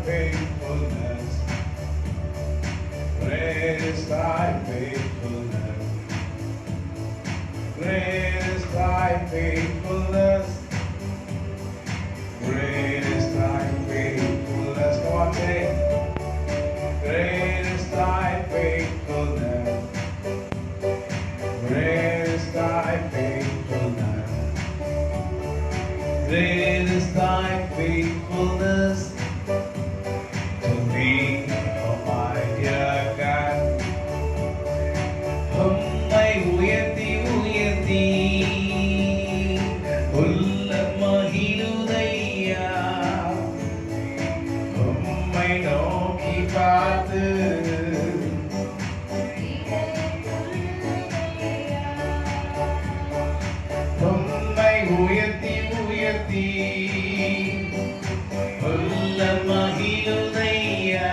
faithfulness. Great is thy faithfulness. Great is thy faithfulness. Great is thy faithfulness. Come on, say it. Great is thy faithfulness. Great is thy faithfulness. Great is thy faithfulness to me, oh my dear God. உம்மை உயர்த்தி உயர்த்தி உள்ள மகிழுதையா. உம்மை நோக்கி பார்த்து உம்மை உயர்த்தி உயர்த்தி உள்ள மகிழுதையா.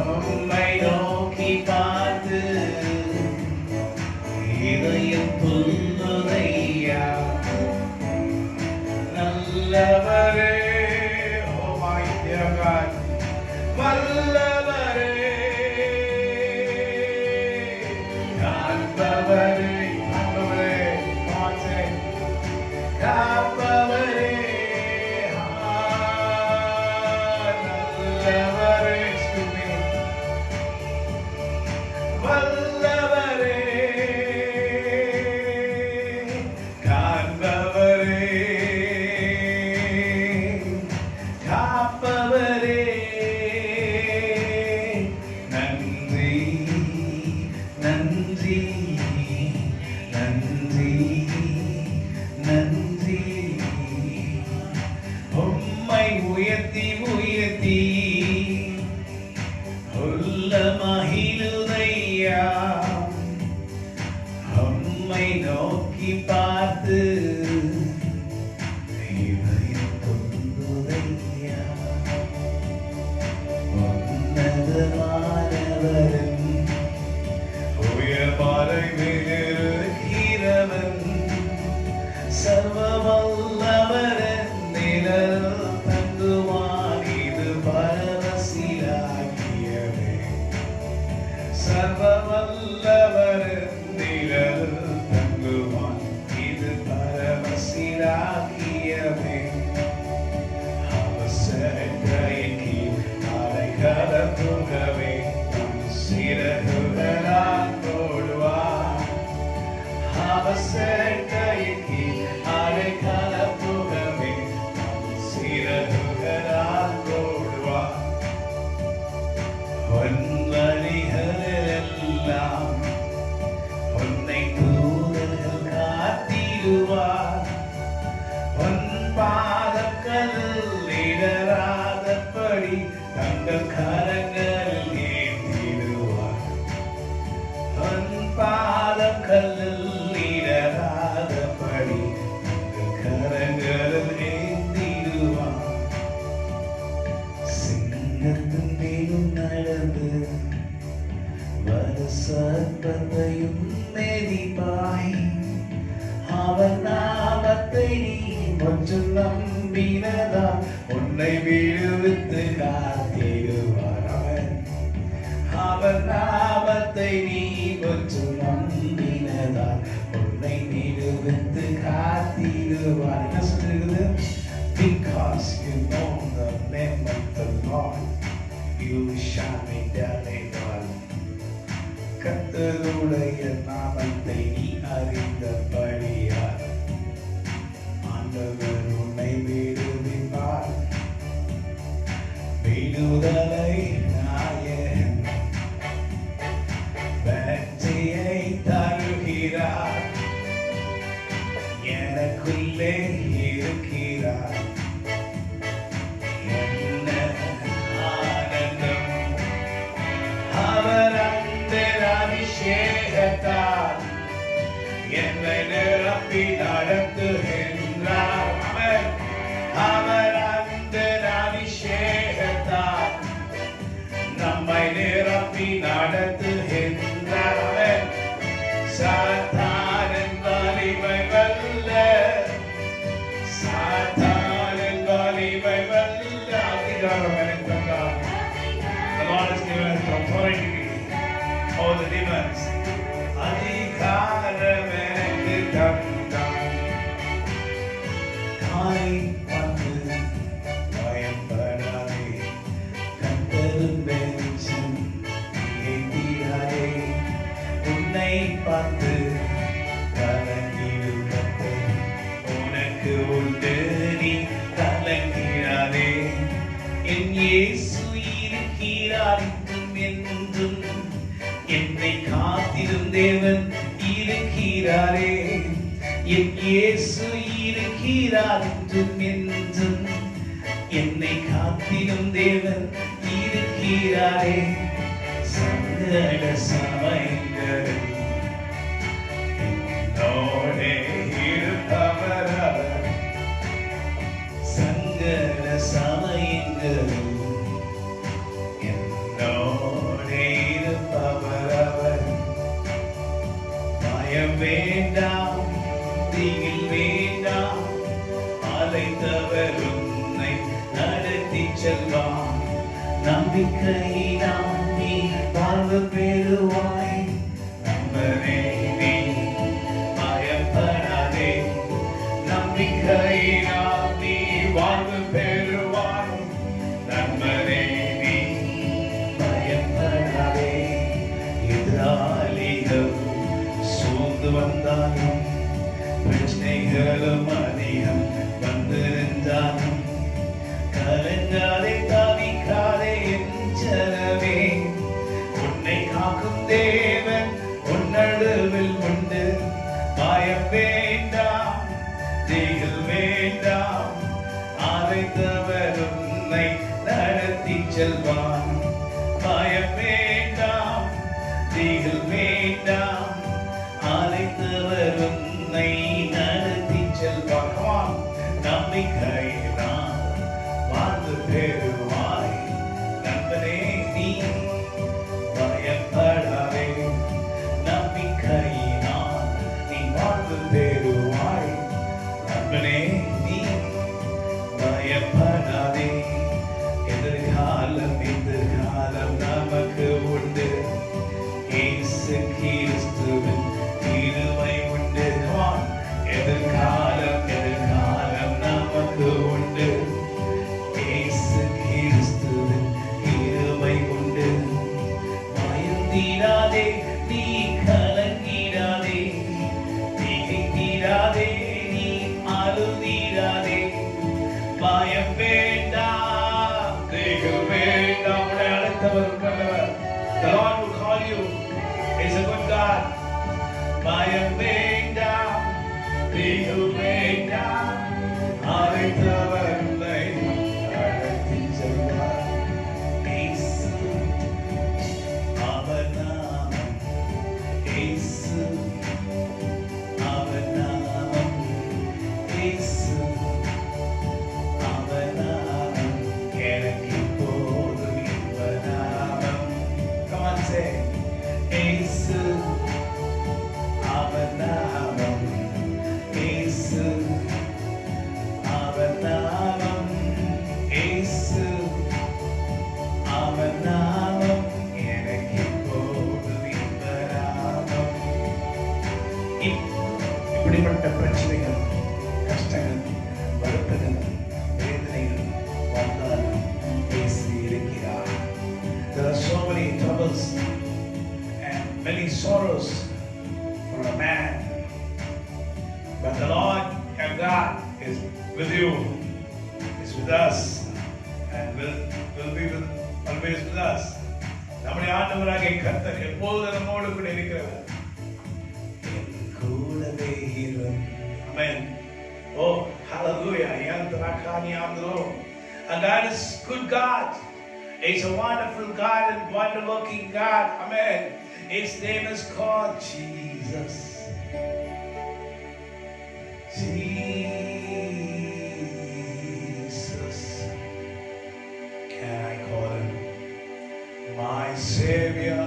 உம்மை நோக்கி பார்த்து இதயம் துள்ளுதையா. நல்லவரே, oh my dear God, வல்லவரே, காண்பவரே, காண்பவரே, come on, say, காப்பவரே, நல்லவரே, excuse me, வல்லவரே, காண்பவரே, காப்பவரே, நன்றி நன்றி நன்றி நன்றி. உம்மை உயர்த்தி உயர்த்தி உள்ள மகிழுதையா. உம்மை நோக்கி பார்த்து இதயம் தொங்குதையா. உன்னதமானவரன் உயர்மறை மேலிருக்கிறவன் சர்வ வல்லவரன் நிழல் தங்குவான். இது பரவசிலாகியவே. சர்வ வல்லவரன் நிழல் தங்குவான். இது பரவசிலாகியவே. அவசரத்தையின் கீழ் அடைக்கலத்துகவே தம் சிறகுகளால் மூடுவார். அவசரத்தையின் கீழ் அடைக்கலத்துகவே தம் சிறகுகளால் மூடுவார். உன் வழிகளெல்லாம் உன்னை தூதர்கள் காத்திடுவார். உன் பாதங்களில் இடராதபடி தங்கள் கரங்களில் ஏந்திடுவார். உன் பாதங்களில் இடராதபடி தங்கள் கரங்களில் ஏந்திடுவார். சிங்கத்தின் மேலும் நடந்து வர சர்ப்பத்தையும் மெதிப்பாய். அவர் நாமத்தை நீ கொஞ்சம் நம்பினதால் உன்னை விடுவித்து காத்திடுவார். அவர் நாமத்தை நீ கொஞ்சம் நம்பினதால் உன்னை விடுவித்து காத்திடுவார். என்ன சொல்லிருக்குது? Because you know the name of the Lord, you shall be delivered. கர்த்தருடைய நாமத்தை நீ அறிந்தபடியால் ஆண்டவர் உன்னை விடுவிப்பார். விடுதலை நாயகன் வெற்றியை தருகிறார். எனக்குள்ளே இருக்கிறார். என்ன ஆனந்தம்! அவர் அந்த அபிஷேகத்தால் என்னை நிரப்பி நடத்துகின்றார். அவர் அந்த அபிஷேகத்தால் நம்மை நிரப்பி நடத்துகின்றார். சாத்தானின் வலிமை வல்ல, சாத்தானின் வலிமை வல்ல பார்த்து கலங்கிடும் கர்த்தர் உனக்கு உண்டு, நீ கலங்கிடாதே. என் இயேசு இருக்கிறார் இன்றும் என்றும், என்னை காத்திடும் தேவன் இருக்கிறாரே. என் இயேசு இருக்கிறார் இன்றும் என்றும், என்னை காத்திடும் தேவன் இருக்கிறாரே. சங்கட சமயங்களில் என்னோடே இருப்பவர் அவர். சங்கட சமயங்களில் என்னோடே இருப்பவர் அவர். பயம் வேண்டாம், திகில் வேண்டாம், அழைத்தவர் உன்னை நடத்தி செல்வான். நம்பிக்கையினால் நீ வாழ்வு பெறுவாய். நம்பனே நீ பயப்படாதே, நம்பிக்கையினால் நீ வாழ்வு பெறுவாய். நம்பனே நீ பயப்படாதே. எதிராளிகள் சூழ்ந்து வந்தாலும், பிரச்சனைகளும் அதிகம் வந்திருந்தாலும், கலங்காதே தவிக்காதே என் ஜனமே. உன்னை காக்கும் தேவன் உன் நடுவில் உண்டு. பயம் வேண்டாம், திகில் வேண்டாம், அழைத்தவர் உன்னை நடத்தி செல்வான். பயம் வேண்டாம், திகில் வேண்டாம், அழைத்தவர் உன்னை நடத்தி செல்வான். நம்பிக்கையினால் வாழ்வு பெறுவாய். நண்பனே நீ பயப்படாதே, நம்பிக்கையினால் நீ வாழ்வு பெறுவாய். நண்பனே நீ பயப்படாதே. எதிர்காலம் நமக்கு உண்டு. இயேசு கிறிஸ்துவின் கிருபை உண்டு. எதிர்காலம் நமக்கு உண்டு. இயேசு கிறிஸ்துவின் கிருபை உண்டு. பயந்திடாதே, நீ கலங்கிடாதே, திகைத்திடாதே, நீ அழுதிடாதே. பயம் வேண்டாம், திகில் வேண்டாம். உன்னை அழைத்தவர் கண்டவர். The Lord will call you. He's a good God. பயம் வேண்டாம், திகில் வேண்டாம், அழைத்தவர் உன்னை நடத்தி செல்வார். இயேசு அவர் நாமம், இயேசு அவர் நாமம், இயேசு அவர் நாமம், எனக்கு இப்போதும் இன்ப நாமம். Come on, say இயேசு அவர் நாமம், இயேசு அவர் நாமம், இயேசு அவர் நாமம், எனக்கு இப்போதும் இன்ப நாமம். இப்படிப்பட்ட பிரச்சனைகள், கஷ்டங்கள், வருத்தங்கள், வேதனைகள் வந்தாலும் இயேசு இருக்கிறார். There are so many troubles and many sorrows for a man, but the Lord and God is with you, is with us, and will be always with us. நம்முடைய ஆண்டவராகிய கர்த்தர் எப்போதும் நம்மோடு கூட இருக்கிறவர். கூடவே இரும். Amen. Oh, hallelujah. And God is good God. He's a wonderful God and wonder-working God. Amen. His name is called Jesus. Jesus. Can I call him my Savior?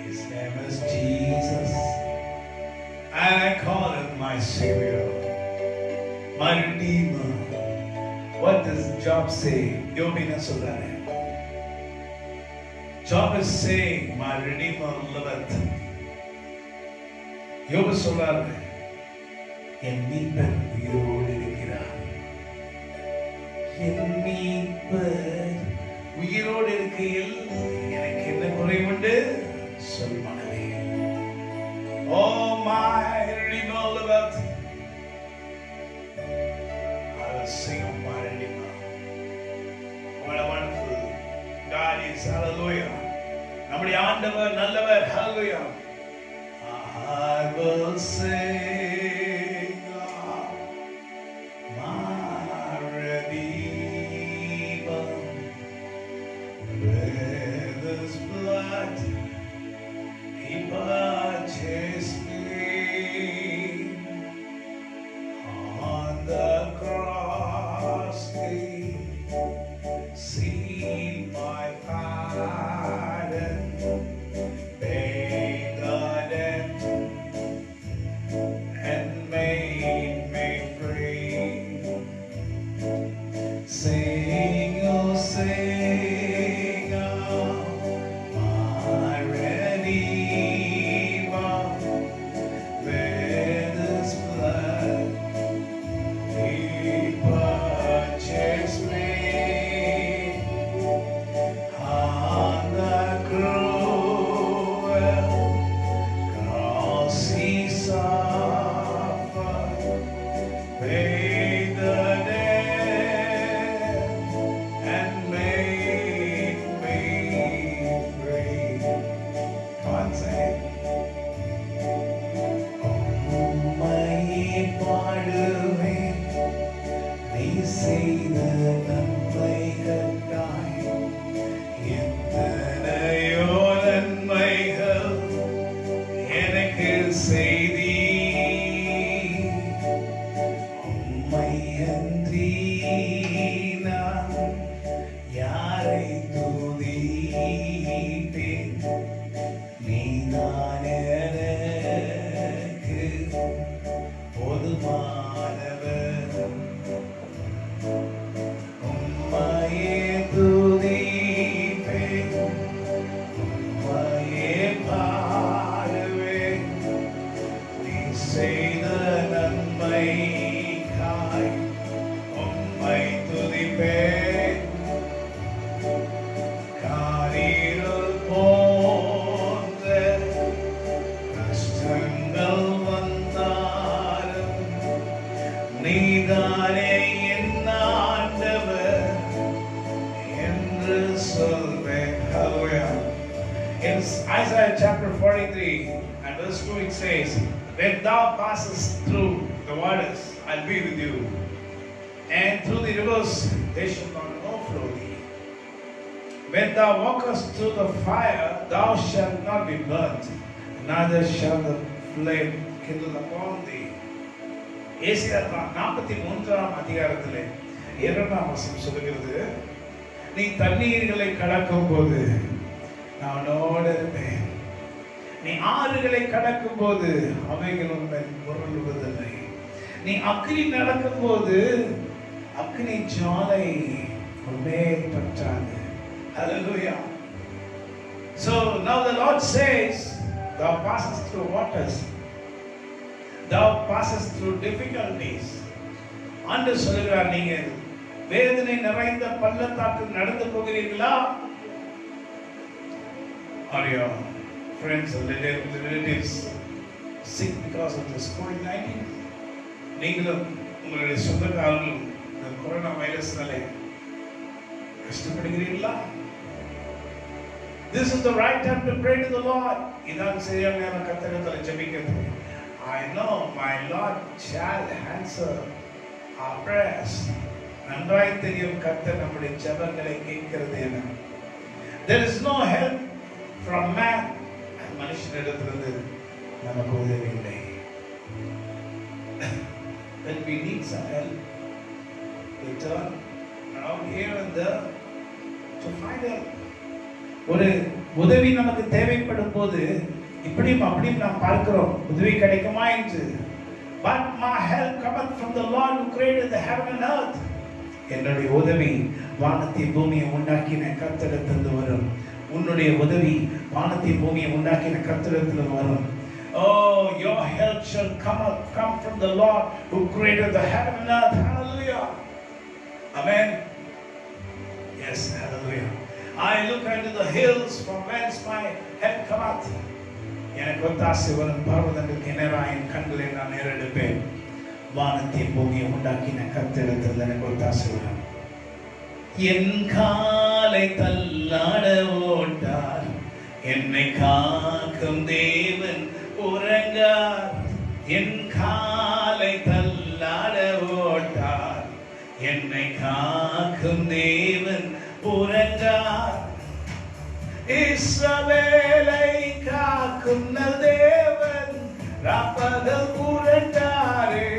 His name is Jesus. And I call him my Savior, my Redeemer. What does Job say? Job என்ன சொல்றாரு? Job is saying, my Redeemer liveth. Job சொல்றாரு, என் மீட்பர் உயிரோடு இருக்கிறார். என் மீட்பர் உயிரோடு இருக்கையில் எனக்கு என்ன குறை உண்டு? சொல் மனமே. my Redeemer liveth. I will sing of my Redeemer. What a wonderful God is. Hallelujah. நம்முடைய ஆண்டவர் நல்லவர். Hallelujah. I will sing of my Redeemer. With His blood He purchased me. On the cross He sealed my pardon, paid the debt, and made me free. Sing, oh sing, oh my Redeemer, with His blood He purchased me. On the cruel cross He suffered, paid the debt, and made me free. Come on, say it. உம்மையே பாடுவேன், நீ செய்த நன்மைகளுக்காய். எத்தனையோ நன்மைகள் எனக்கு செய்தீர். உம்மையன்றி நான் யாரை துதிப்பேன்? நீதான் எனக்கு போதுமானவர். உம்மையே துதிப்பேன், உம்மையே பாடுவேன். நீ செய்த நன்மைக்காய் உம்மை துதிப்பேன். காரிருள் போன்ற கஷ்டங்கள் வந்தாலும் நீதானே என் ஆண்டவர் என்று சொல்வேன். Hallelujah. In Isaiah chapter 43 and verse 2 it says, when thou passest through the waters, I'll be with you, and through the rivers, they shall not overflow thee. When thou walkest through the fire, thou shalt not be burnt, neither shall the flame kindle upon thee. ஏசாயா 43ஆம் அதிகாரத்திலே 2ஆம் வசனம் சொல்லுகிறது, நீ தண்ணீர்களை கடக்கும் போது நான் உன்னோடு இருப்பேன். நீ ஆறுகளை கடக்கும் போது அவைகள் உன்னை பொருளுவதில்லை. நீ அக்கினி நடக்கும் போது அக்கினி ஜுவாலை உன்னை பற்றாது. Hallelujah. So now the Lord says, thou passest through waters, thou passest through difficulties. ஆண்டு சொல்கிறார், நீங்கள் வேதனை நிறைந்த பள்ளத்தாக்கில் நடந்து போகிறீர்களா? Are your friends or relatives sick because of this COVID-19? நீங்களும் உங்களுடைய சொந்தக்காரர்களும் இந்த corona வைரஸ்னாலே கஷ்டப்படுகிறீர்களா? This is the right time to pray to the Lord. இதான் சரியான நேரம் கர்த்தரிடத்தில் ஜெபிக்கிறது. I know my Lord shall answer our prayers. நன்றாய் தெரியும் கர்த்தர் நம்முடைய ஜெபங்களை கேட்கிறது என. There is no help from man. மனுஷனிடத்திலிருந்து நமக்கு உதவி இல்லை. When we need some help, we turn around here and there to find help. ஒரு உதவி நமக்கு தேவைப்படும் போது இப்படியும் அப்படியும் நாம் பார்க்கிறோம், உதவி கிடைக்குமா என்று. But my help cometh from the Lord who created the heaven and earth. என்னுடைய உதவி வானத்தை பூமியை உண்டாக்கின கர்த்தரிடத்திலிருந்து வரும். உன்னுடைய உதவி வானத்தை பூமியை உண்டாக்கின கர்த்தரிடத்திலிருந்து வரும். Oh, your help shall come from the Lord who created the heaven and earth. Hallelujah. Amen. Yes, hallelujah. I look unto the hills from whence my help cometh. எனக்கு ஒத்தாசை வரும் பர்வதங்களுக்கு நேராக என் கண்களை நான் நேரெடுப்பேன். வானத்தையும் பூமியை உண்டாக்கின கர்த்தரிடத்தில் எனக்கு ஒத்தாசை வரும். என் காலை தள்ளாட ஓட்டார், என்னை காக்கும் தேவன் உறங்கார். என் காலை தள்ளாட ஓட்டார், என்னை காக்கும் தேவன் உறங்கார். இஸ்ரவேலை காக்கும் நல் தேவன் ராப்பகல் உறங்காரே.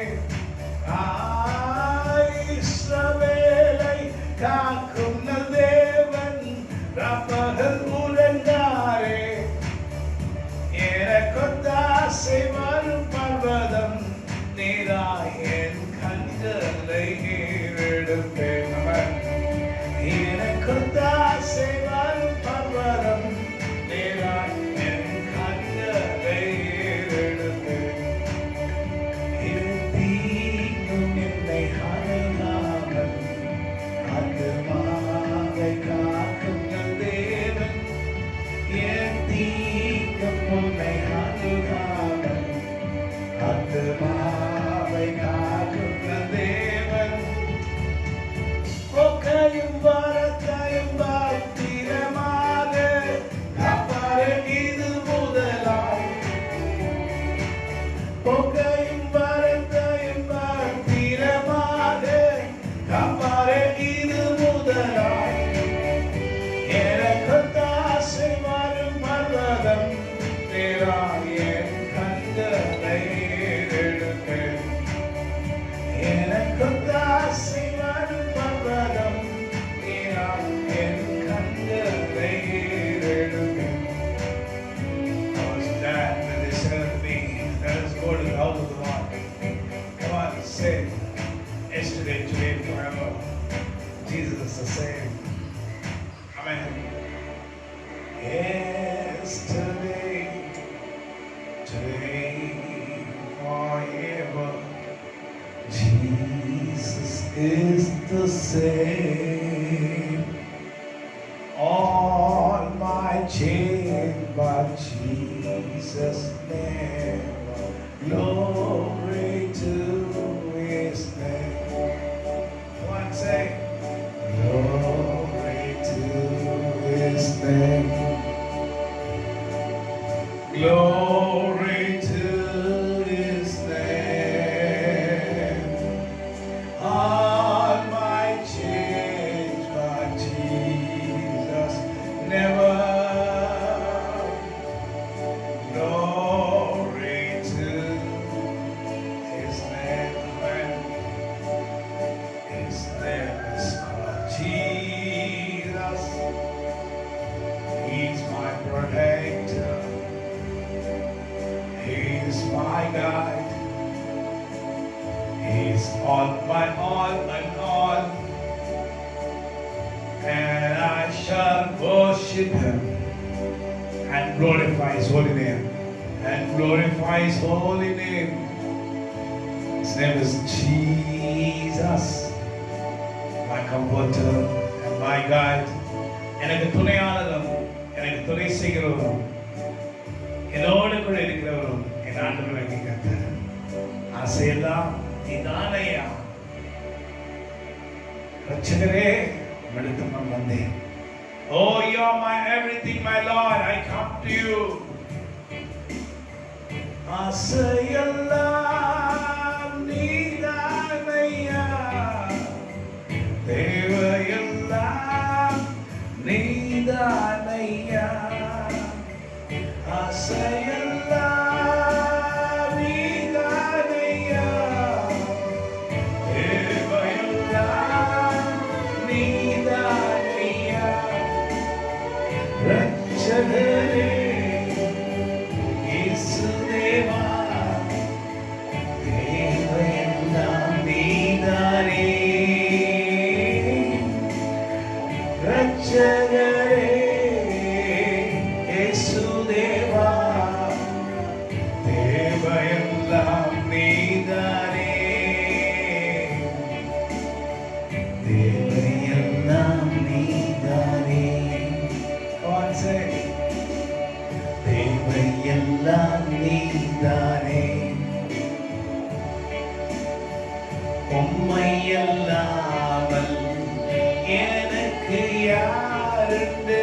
இஸ்ரவேலை காக்கும் நல் தேவன் ராப்பகல் உறங்காரே. எனக்கொத்தாசை வரும் பர்வதம் நீராய் என் கண்களை ஏறெடுப்பேன். எனக்கொத்தாசை வரும் பர்வதம் நீராய் என் கண்களை ஏறெடுப்பேன். தீங்கும் என்னை அணுகாமல் ஆத்துமாவை காக்கும் நல் தேவன். என் தீங்கும் உன்னை அணுகாமல் ஆத்துமாவை காக்கும் நல் தேவன். போக்கையும் வரத்தையும் பத்திரமாக காப்பாரே இது முதலாய். போக்கையும் வரத்தையும் பத்திரமாக காப்பாரே இது முதலாய். எனக்கொத்தாசை வரும் பர்வதம் நீராய் என் கண்களை ஏறெடுப்பேன். எனக்கொத்தாசை வரும் பர்வதம் நீராய் என் கண்களை ஏறெடுப்பேன். I was glad when they said to me, let us go to the house of the Lord. Come on, say, yesterday, today, forever. Jesus is the same. Amen. Yesterday, today, forever. Jesus is the same. All my chain, but Jesus never. Glory to His name. One say, glory to His name. Glory to His name. All my chains, but Jesus never. Glory to His name. His name is called Jesus. He's my protector. He's my guide. He's all my all and all. And I shall worship Him and glorify His holy name. And glorify His holy name. His name is Jesus, my comforter and my guide. எனக்கு துணையானதும் எனக்கு துணை செய்கிறவரும் என்னோடு கூட இருக்கிறவரும் என் ஆண்டவராகிய கர்த்தர். ஆசையெல்லாம் நீதானையா. ரட்சகரே, உம்மிடத்தில் நான் வந்தேன். Oh, you are my everything, my Lord. I come to you. ஆசையெல்லாம் நீதானையா. தேவையெல்லாம் நீதானையா. ஆசையெல்லாம் நீதானையா. தேவையெல்லாம் நீதானையா. ரட்சகரே, இயேசுதேவா, தேவையெல்லாம் நீதானே. ரட்சகரே, இயேசுதேவா, எல்லாம் நீதானே, உம்மை அல்லாமல் எனக்கு யாருண்டு,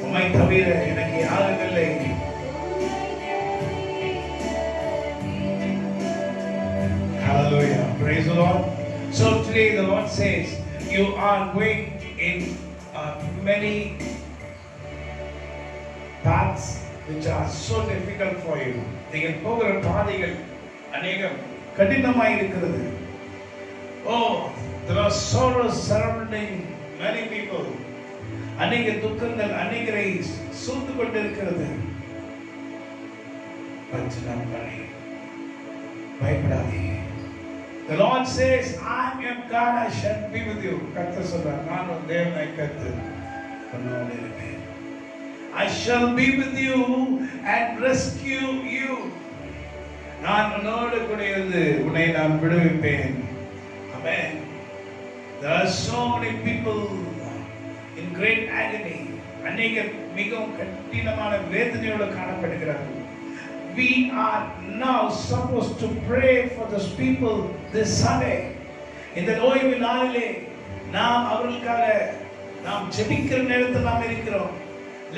உம்மை தவிர எனக்கு யாரும் இல்லை. Hallelujah, praise the Lord. So today the Lord says you are going in many paths which are so difficult for you. நீங்கள் போகிற பாதைகள் அநேகம் கடினமாய் இருக்கிறது. Oh, there are sorrows surrounding many people. அநேக துக்கங்கள் அநேகரை சூழ்ந்து கொண்டிருக்கிறது. பஞ்சனப்படி பயப்படாதே. The Lord says, I am your God, I shall be with you. கர்த்தர் சொல்றார், நான் உன் தேவனாய் கர்த்தர் உன்னோடு இருப்பேன். I shall be with you and rescue you. நான் உன்னோடு கூட இருந்து உன்னை நான் விடுவிப்பேன். Amen. There are so many people in great agony. அநேகர் மிகவும் கடினமான வேதனையோடு காணப்படுகிறார்கள். We are now supposed to pray for those people this Sunday. இந்த ஓய்வு நாளிலே நாம் அவர்களுக்காக நாம் ஜெபிக்கிற நேரத்தில் நாம் இருக்கிறோம்.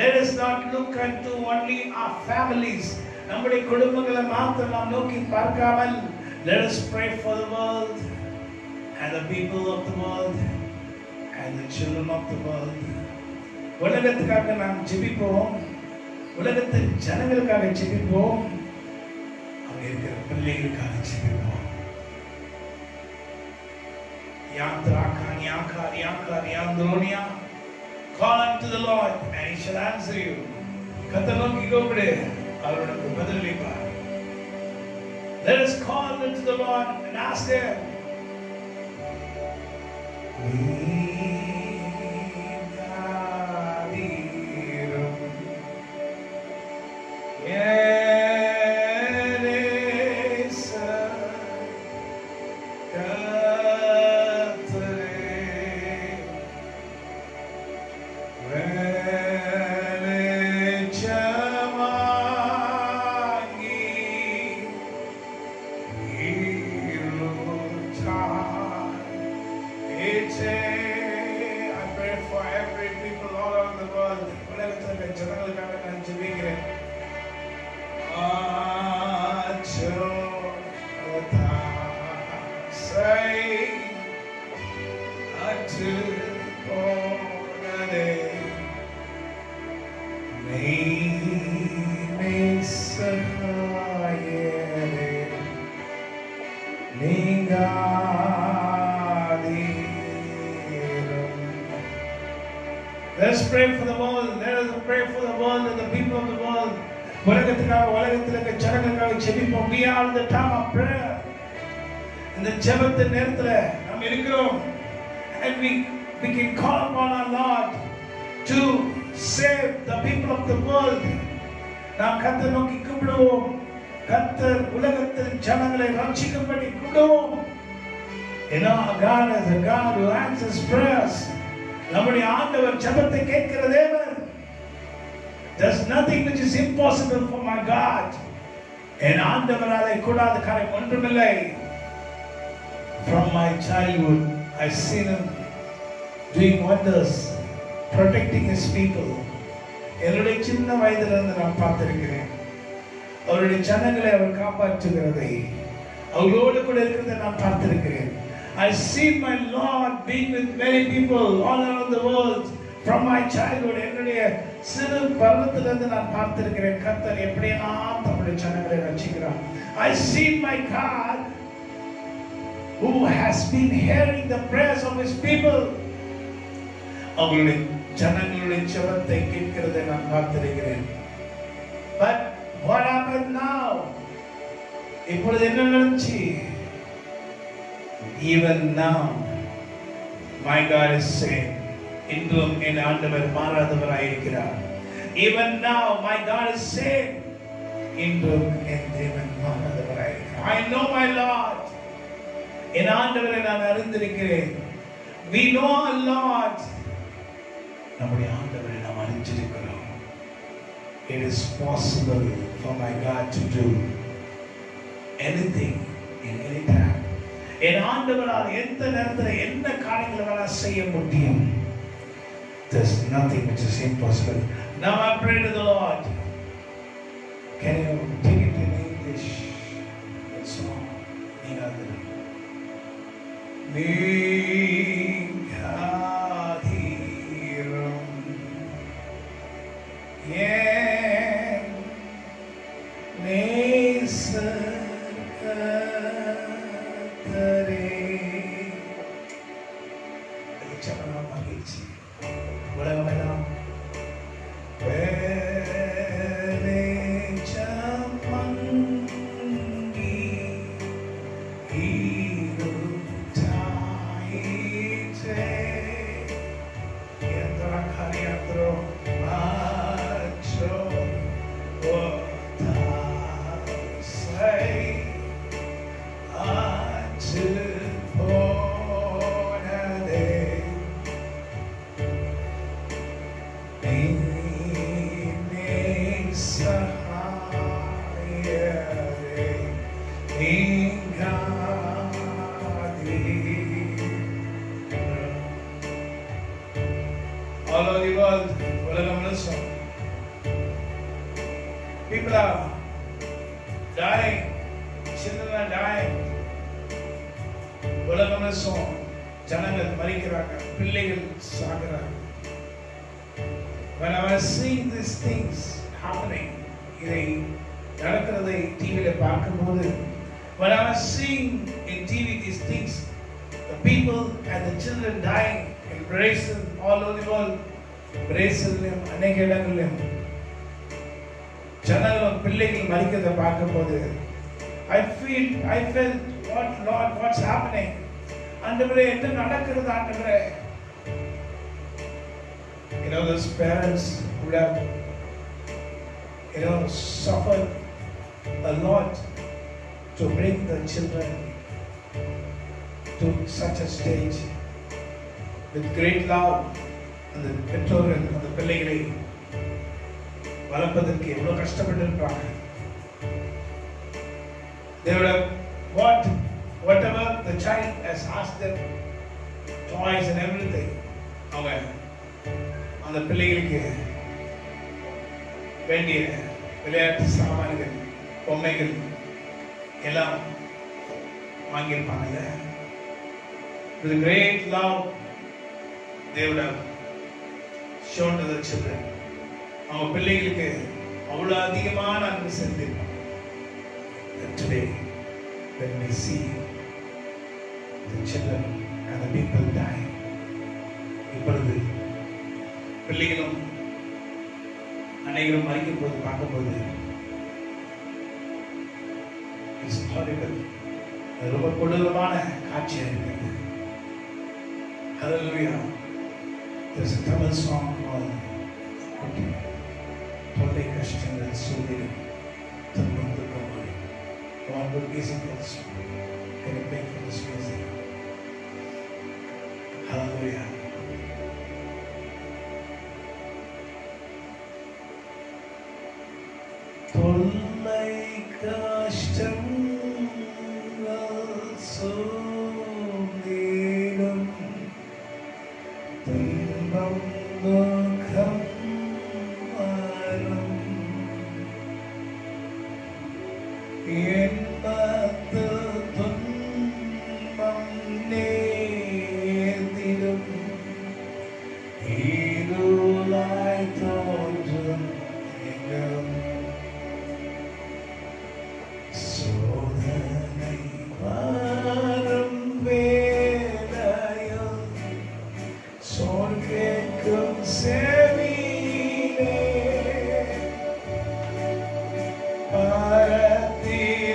Let us not look unto only our families. நம்முடைய குடும்பங்களை மாத்திரம் நாம் நோக்கி பார்க்காமல், let us pray for the world and the people of the world and the children of the world. உலகத்துக்காக நாம் ஜெபிப்போம், உலகத்தின் ஜனங்களுக்காக ஜெபிப்போம், அங்க இருக்கிற பிள்ளைகளுக்காக ஜெபிப்போம். Call unto the Lord and he shall answer you. கர்த்தரை நோக்கி கூப்பிடு, அவர் உனக்கு பதிலளிப்பார். Let us call unto the Lord and ask him. Let us pray for the world. Let us pray for the world and the people of the world. உலகத்துக்காக உலகத்தில் இருக்க ஜனங்களுக்காக ஜெபிப்போம். We are in the time of prayer. இந்த ஜெபத்தின் நேரத்துல நாம் இருக்கிறோம். And we can call upon our Lord to save the people of the world. நாம் கர்த்தரை நோக்கி கூப்பிடுவோம். கர்த்தர் உலகத்தின் ஜனங்களை ரட்சிக்கும்படி கூப்பிடுவோம். And our God is a God who answers prayers. நம்முடைய ஆண்டவர் ஜெபத்தை கேட்கிற தேவன். There's nothing which is impossible for my God. என் ஆண்டவராலே கூடாத காரியம் ஒன்றுமில்லை. From my childhood I've seen him doing wonders, protecting his people. என்னுடைய சின்ன வயதிலிருந்து நான் பார்த்திருக்கிறேன். அவருடைய ஜனங்களை அவர் காப்பாற்றுகிறதை, அவரோடு கூட இருக்கிறதை நான் பார்த்திருக்கிறேன். I see my Lord being with many people all around the world from my childhood. என்னுடைய சிறு பருவத்திலிருந்து நான் பார்த்திருக்கிறேன் கர்த்தர் எப்படியெல்லாம் தம்முடைய ஜனங்களை ரட்சிக்கிறார். I see my God who has been hearing the prayers of his people. அவருடைய ஜனங்களுடைய ஜெபத்தை கேட்கிறதை நான் பார்த்திருக்கிறேன். But what happened now? இப்பொழுது என்ன நடந்துச்சு? Even now my God is saying, இன்றும் என் ஆண்டவர் மாறாதவராய் இருக்கிறார். Even now my God is saying, இன்றும் என் தேவன் மாறாதவராய் இருக்கிறார். I know my Lord. என் ஆண்டவரை நான் அறிந்திருக்கிறேன். We know our Lord. நம்முடைய ஆண்டவரை நாம் அறிந்திருக்கிறோம். it is possible for my God to do anything in any time. என் ஆண்டவரால் எந்த நேரத்தில் என்ன காரியங்களை வேணால் செய்ய முடியும். There's nothing which is impossible. Now I pray to the Lord. Can you take it in English? That song. All over the world, உலகம் முழுசும் people are dying, children are dying. உலகம் முழுசும் ஜனங்கள் மரிக்கிறாங்க, பிள்ளைகள் சாகுறாங்க. When I was seeing these things happening, இதை நடக்கிறதை டிவியில பார்க்கும்போது, when I was seeing in TV these things, the people and the children dying in Brazil, all over the world, Brazil, அநேக இடங்களிலும் ஜனங்கள் பிள்ளைகள் மரிக்கிறதை பார்க்கும்போது, I felt, what Lord, what's happening? ஆண்டவரே, என்ன நடக்கிறது ஆண்டவரே? You know, those parents would have, suffered a lot to bring the children to such a stage with great love. அந்த பெற்றோர்கள் அந்த பிள்ளைகளை வளர்ப்பதற்கு எவ்வளவு கஷ்டப்பட்டிருப்பாங்க. They would have bought whatever the child has asked them, toys and everything. அவங்க அந்த பிள்ளைகளுக்கு வேண்டிய விளையாட்டு சாமான்கள், பொம்மைகள் எல்லாம் வாங்கியிருப்பாங்க. With great love they would have shown to the children. அவங்க பிள்ளைகளுக்கு அவ்வளவு அதிகமான அன்பு செலுத்தியிருப்பாங்க. Today when we see the children and the people dying, இப்பொழுது பிள்ளைகளும் அநேகரும் மரிக்கும் போது பார்க்கும்போது it's horrible. ரொம்ப கொடூரமான காட்சியாக இருக்கிறது. Hallelujah. There's a Tamil song called Tollai Kashtangal Sudhiri Thanvandu Kamari. One good music also. Can you play for this music? Hallelujah. Tollai Kashtangal Sudhirum Thanvandu Kamarum Enbathu Thumbam Nethirum Irulai Thonrum Engum Sodhanai Varum Vedayum Son Kekkum Sevine Parathire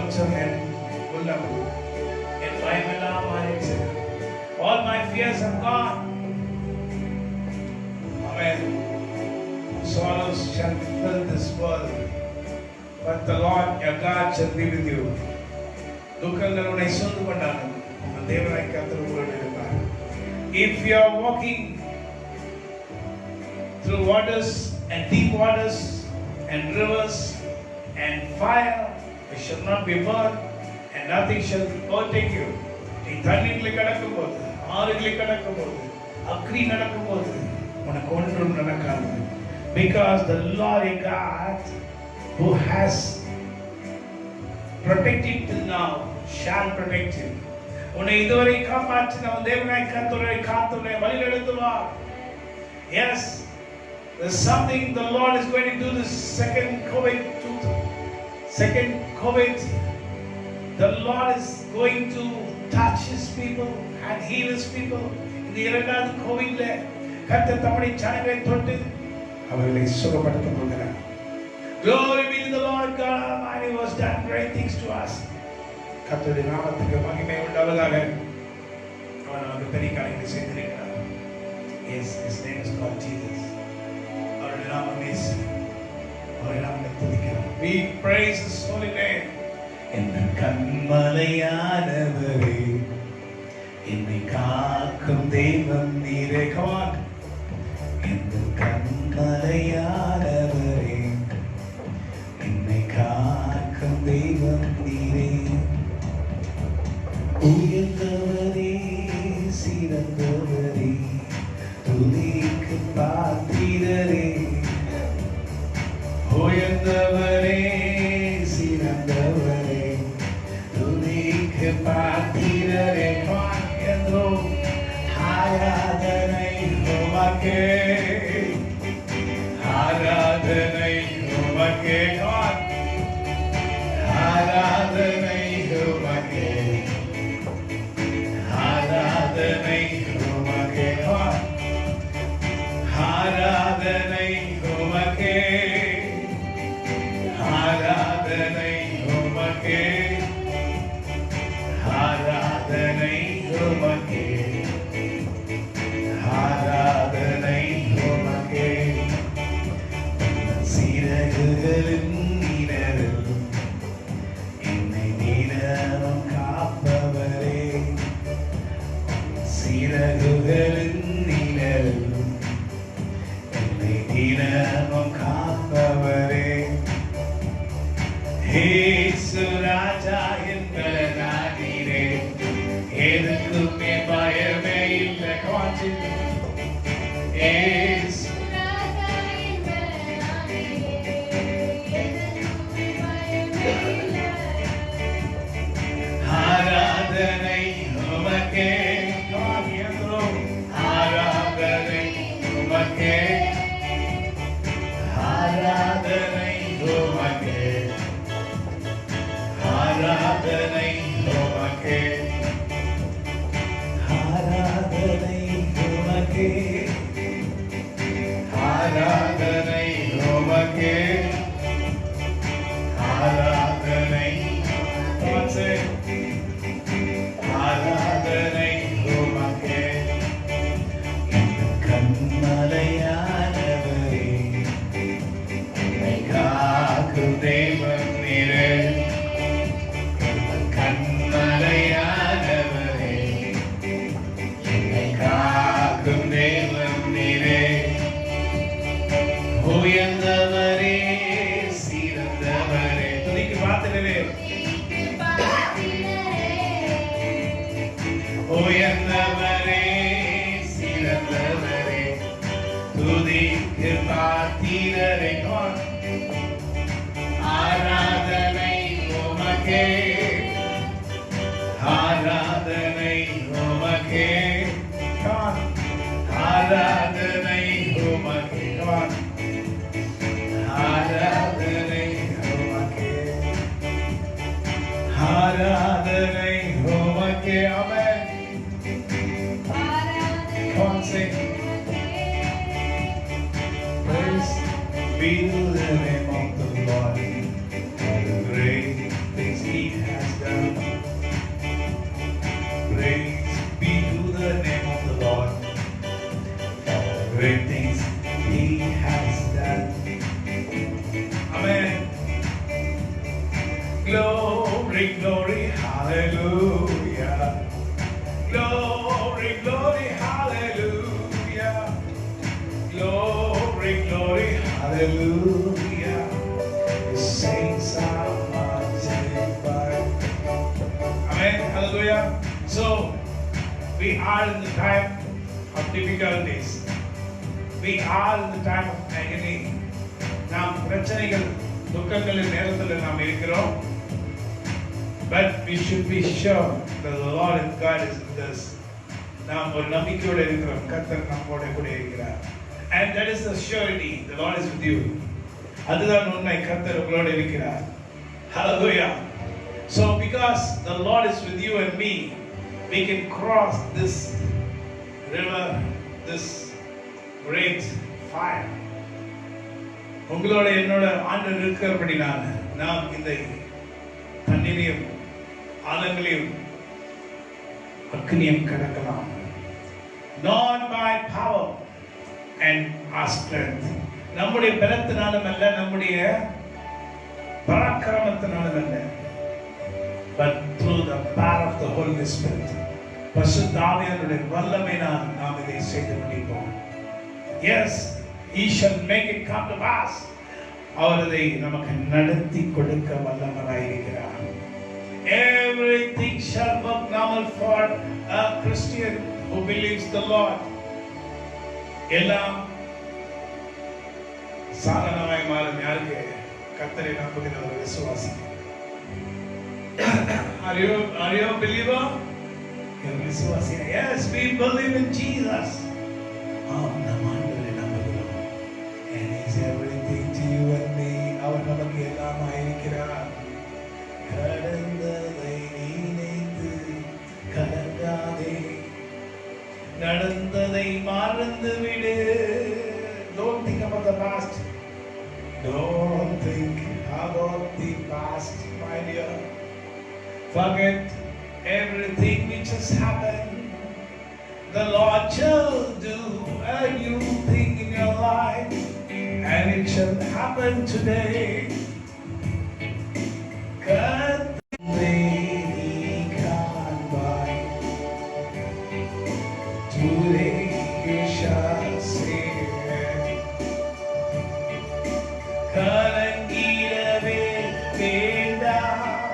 கொஞ்சம் என் உள்ளம் என் பயமெல்லாம் மாறிடுச்சு. All my fears have gone. Amen. Sorrows shall fill this world, but the Lord your God shall be with you. துக்கங்கள் உன்னை சூழ்ந்து கொண்டாலும் உங்கள் தேவனாய் கர்த்தர் உங்களோடு இருப்பார். If you are walking through waters and deep waters and rivers and fire, you shall not be burned and nothing shall overtake you. நீ தண்ணீரிலே கடக்கும்போது, ஆறுகளிலே கடக்கும்போது, அக்னி நடக்கும்போது உனக்கு ஒன்றும் நடக்காது. Because the Lord your God who has protected till now shall protect you. உன்னை இதுவரை காப்பாற்றின உன் தேவனாய் கர்த்தரை காத்துரை வழிநடத்துவார். Yes, there's something the Lord is going to do this second COVID. The Lord is going to touch His people and heal His people. இந்த இரண்டாவது கோவிட்ல கர்த்தர் தம்முடைய ஜனங்களை தொட்டு அவர்களை சுகப்படுத்த போகிறார். Glory be to the Lord God Almighty who has done great things to us. கர்த்தருடைய நாமத்துக்கு மகிமை உண்டாவதாக. அவர் நமக்கு பெரிய காரியங்களை செய்திருக்கிறார். Yes, His name is called Jesus. அவருடைய நாமம் இயேசு. அவருடைய நாமத்தை துதிக்கிறோம். We praise His holy name. என் கண்மலையானவரே, என்னை காக்கும் தெய்வம் நீரே. Come on. என் கண்மலையானவரே, என்னை காக்கும் தெய்வம் நீரே. உயர்ந்தவரே, சிறந்தவரே, துதிக்கு பாத்திரரே. உயர்ந்தவரே, சிறந்தவரே, துதிக்கு பாத்திரரே. என்றும் ஆராதனை உமக்கே, ஆராதனை உமக்கே, ஆராதனை உமக்கே, ஆராதனை உமக்கே, ஆராதனை உமக்கே, ஆராதனை உமக்கே, ஆராதனை உமக்கே, ஆராதனை உமக்கே. சிறகுகளின் நிழலில் என்னை தினமும் காப்பவரே, சிறகுகளின் நிழலில் என்னை தினமும் காப்பவரே. இயேசு ராஜா என்பது நானே, எதுக்குமே பயமே இல்லை. இயேசு ராஜா என்பது நானே, எதுக்குமே பயமே இல்லை. ஆராதனை உமக்கே, ஆராதனை உமக்கே, ஆராதனை உமக்கே, ஆராதனை உமக்கே, ஆராதனை உமக்கே, ஆராதனை உமக்கே, ஆராதனை உமக்கே, ஆராதனை உமக்கே. கண்மலையானவரே, என்னை காக்கும் தெய்வம் நீரே. கண்மலையானவரே, என்னை காக்கும் தெய்வம் நீரே. உயர்ந்தவரே, சிறந்தவரே, துதிக்கு பாத்திரரே. உயர்ந்தவரே, சிறந்தவரே, துதிக்கு பாத்திரரே. ஆராதனை உமக்கே, ஆராதனை உமக்கே, ஆராதனை உமக்கே, ஆராதனை உமக்கே, ஆராதனை உமக்கே. ஆமென். Come on, sing. Praise be to the name of the Lord, for the great things He has done. Praise be to the name of the Lord. Great things He has done. Amen. Glory, glory, hallelujah. Glory, glory, hallelujah. Glory, glory, hallelujah. The saints are magnified. Amen, hallelujah. So, we are in the time of difficulties. We are in the time of agony. நாம் பிரச்சனைகள் துக்கங்களின் நேரத்தில் நாம் இருக்கிறோம். But we should be sure that the Lord and God is with us. நாம் ஒரு நம்பிக்கையோடு இருக்கிறோம். கர்த்தர் நம்மோட கூட இருக்கிறார். And that is the surety. The Lord is with you. அதுதான் உண்மை. கர்த்தர் உங்களோடு இருக்கிறார். Hallelujah. So because the Lord is with you and me, we can cross this river, this great fire. உங்களோட என்னோட ஆண்டவர் இருக்கிறபடினால நாம் இந்த தண்ணீரையும் ஆழங்களையும் அக்னியும் கடக்கலாம். Not by power and our strength. நம்முடைய பலத்தினாலும் அல்ல, நம்முடைய பராக்கிரமத்தினாலும் அல்ல, but through the power of the Holy Spirit. பரிசுத்த ஆவியானவருடைய வல்லமையினால் நாம் இதை செய்து முடிப்போம். Yes, He shall make it come to pass. அவர் அதை நமக்கு நடத்தி கொடுக்க வல்லவராயிருக்கிறார். Everything shall work normal for a Christian who believes the Lord. எல்லாம் சாதாரணமாய் மாறும் யாருக்கு? கர்த்தரை நம்புகிற ஒரு விசுவாசி. Are you a believer? You're a விசுவாசி. Yes, we believe in Jesus. நாம் ஆண்டவரை நம்புகிறோம். And He is everything to you and me. அவர் நமக்கு எல்லாமாய் இருக்கிறார். கடந்ததை நினைத்து கலங்காதே, நடந்ததை மறந்து விடு. Don't think about the past. Don't think about the past, my dear. Forget everything which has happened. The Lord shall do a new thing in your life, and it shall happen today. Today you shall see it. கலங்கிடவே வேண்டாம்.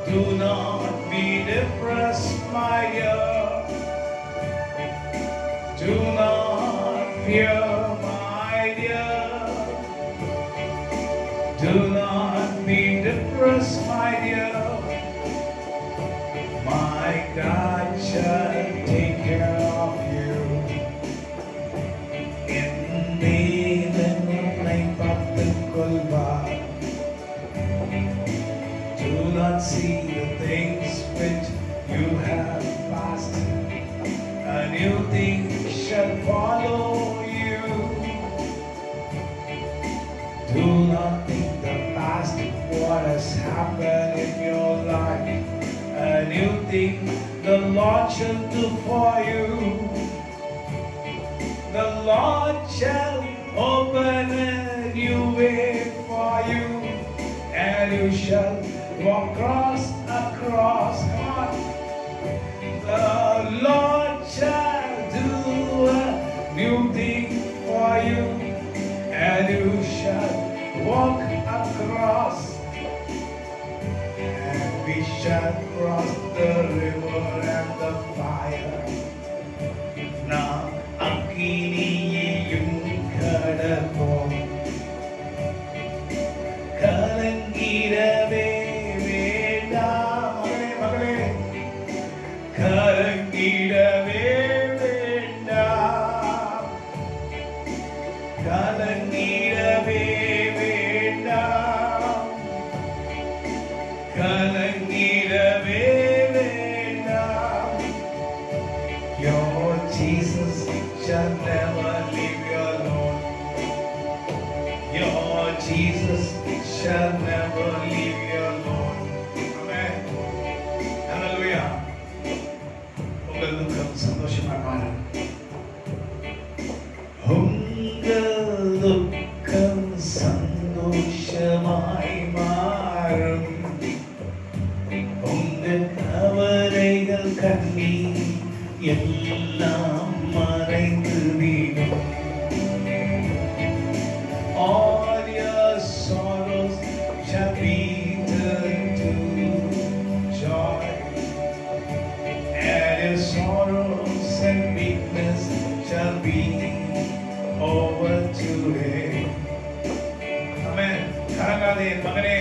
Do not be depressed, my dear. Do not fear, my dear. Do not be depressed, my dear. My God shall take care of you. In தேவன் உன்னை பார்த்துக் கொள்வார். Do not see the things which you have passed. A new thing shall follow you. Do not think the past, what has happened in your life. A new thing the Lord shall do for you. The Lord shall open a new way for you, and you shall walk across. Come on. The Lord shall do a new thing for you, and you shall walk across. And we shall cross the river and the fire. Now அக்கினியையும் கடப்போம். கலங்கிடவே வேண்டாம். மகளே, கலங்கிடவே வேண்டாம். கலங்கிடவே வேண்டாம். கலங்கிடவே வேண்டாம். Your Jesus shall never leave you alone. Your Jesus shall never leave you alone. எல்லாம் மறைந்து விடும். All your sorrows shall be turned to joy, and your sorrows and weakness shall be over today. Amen. கலங்காதே மகனே,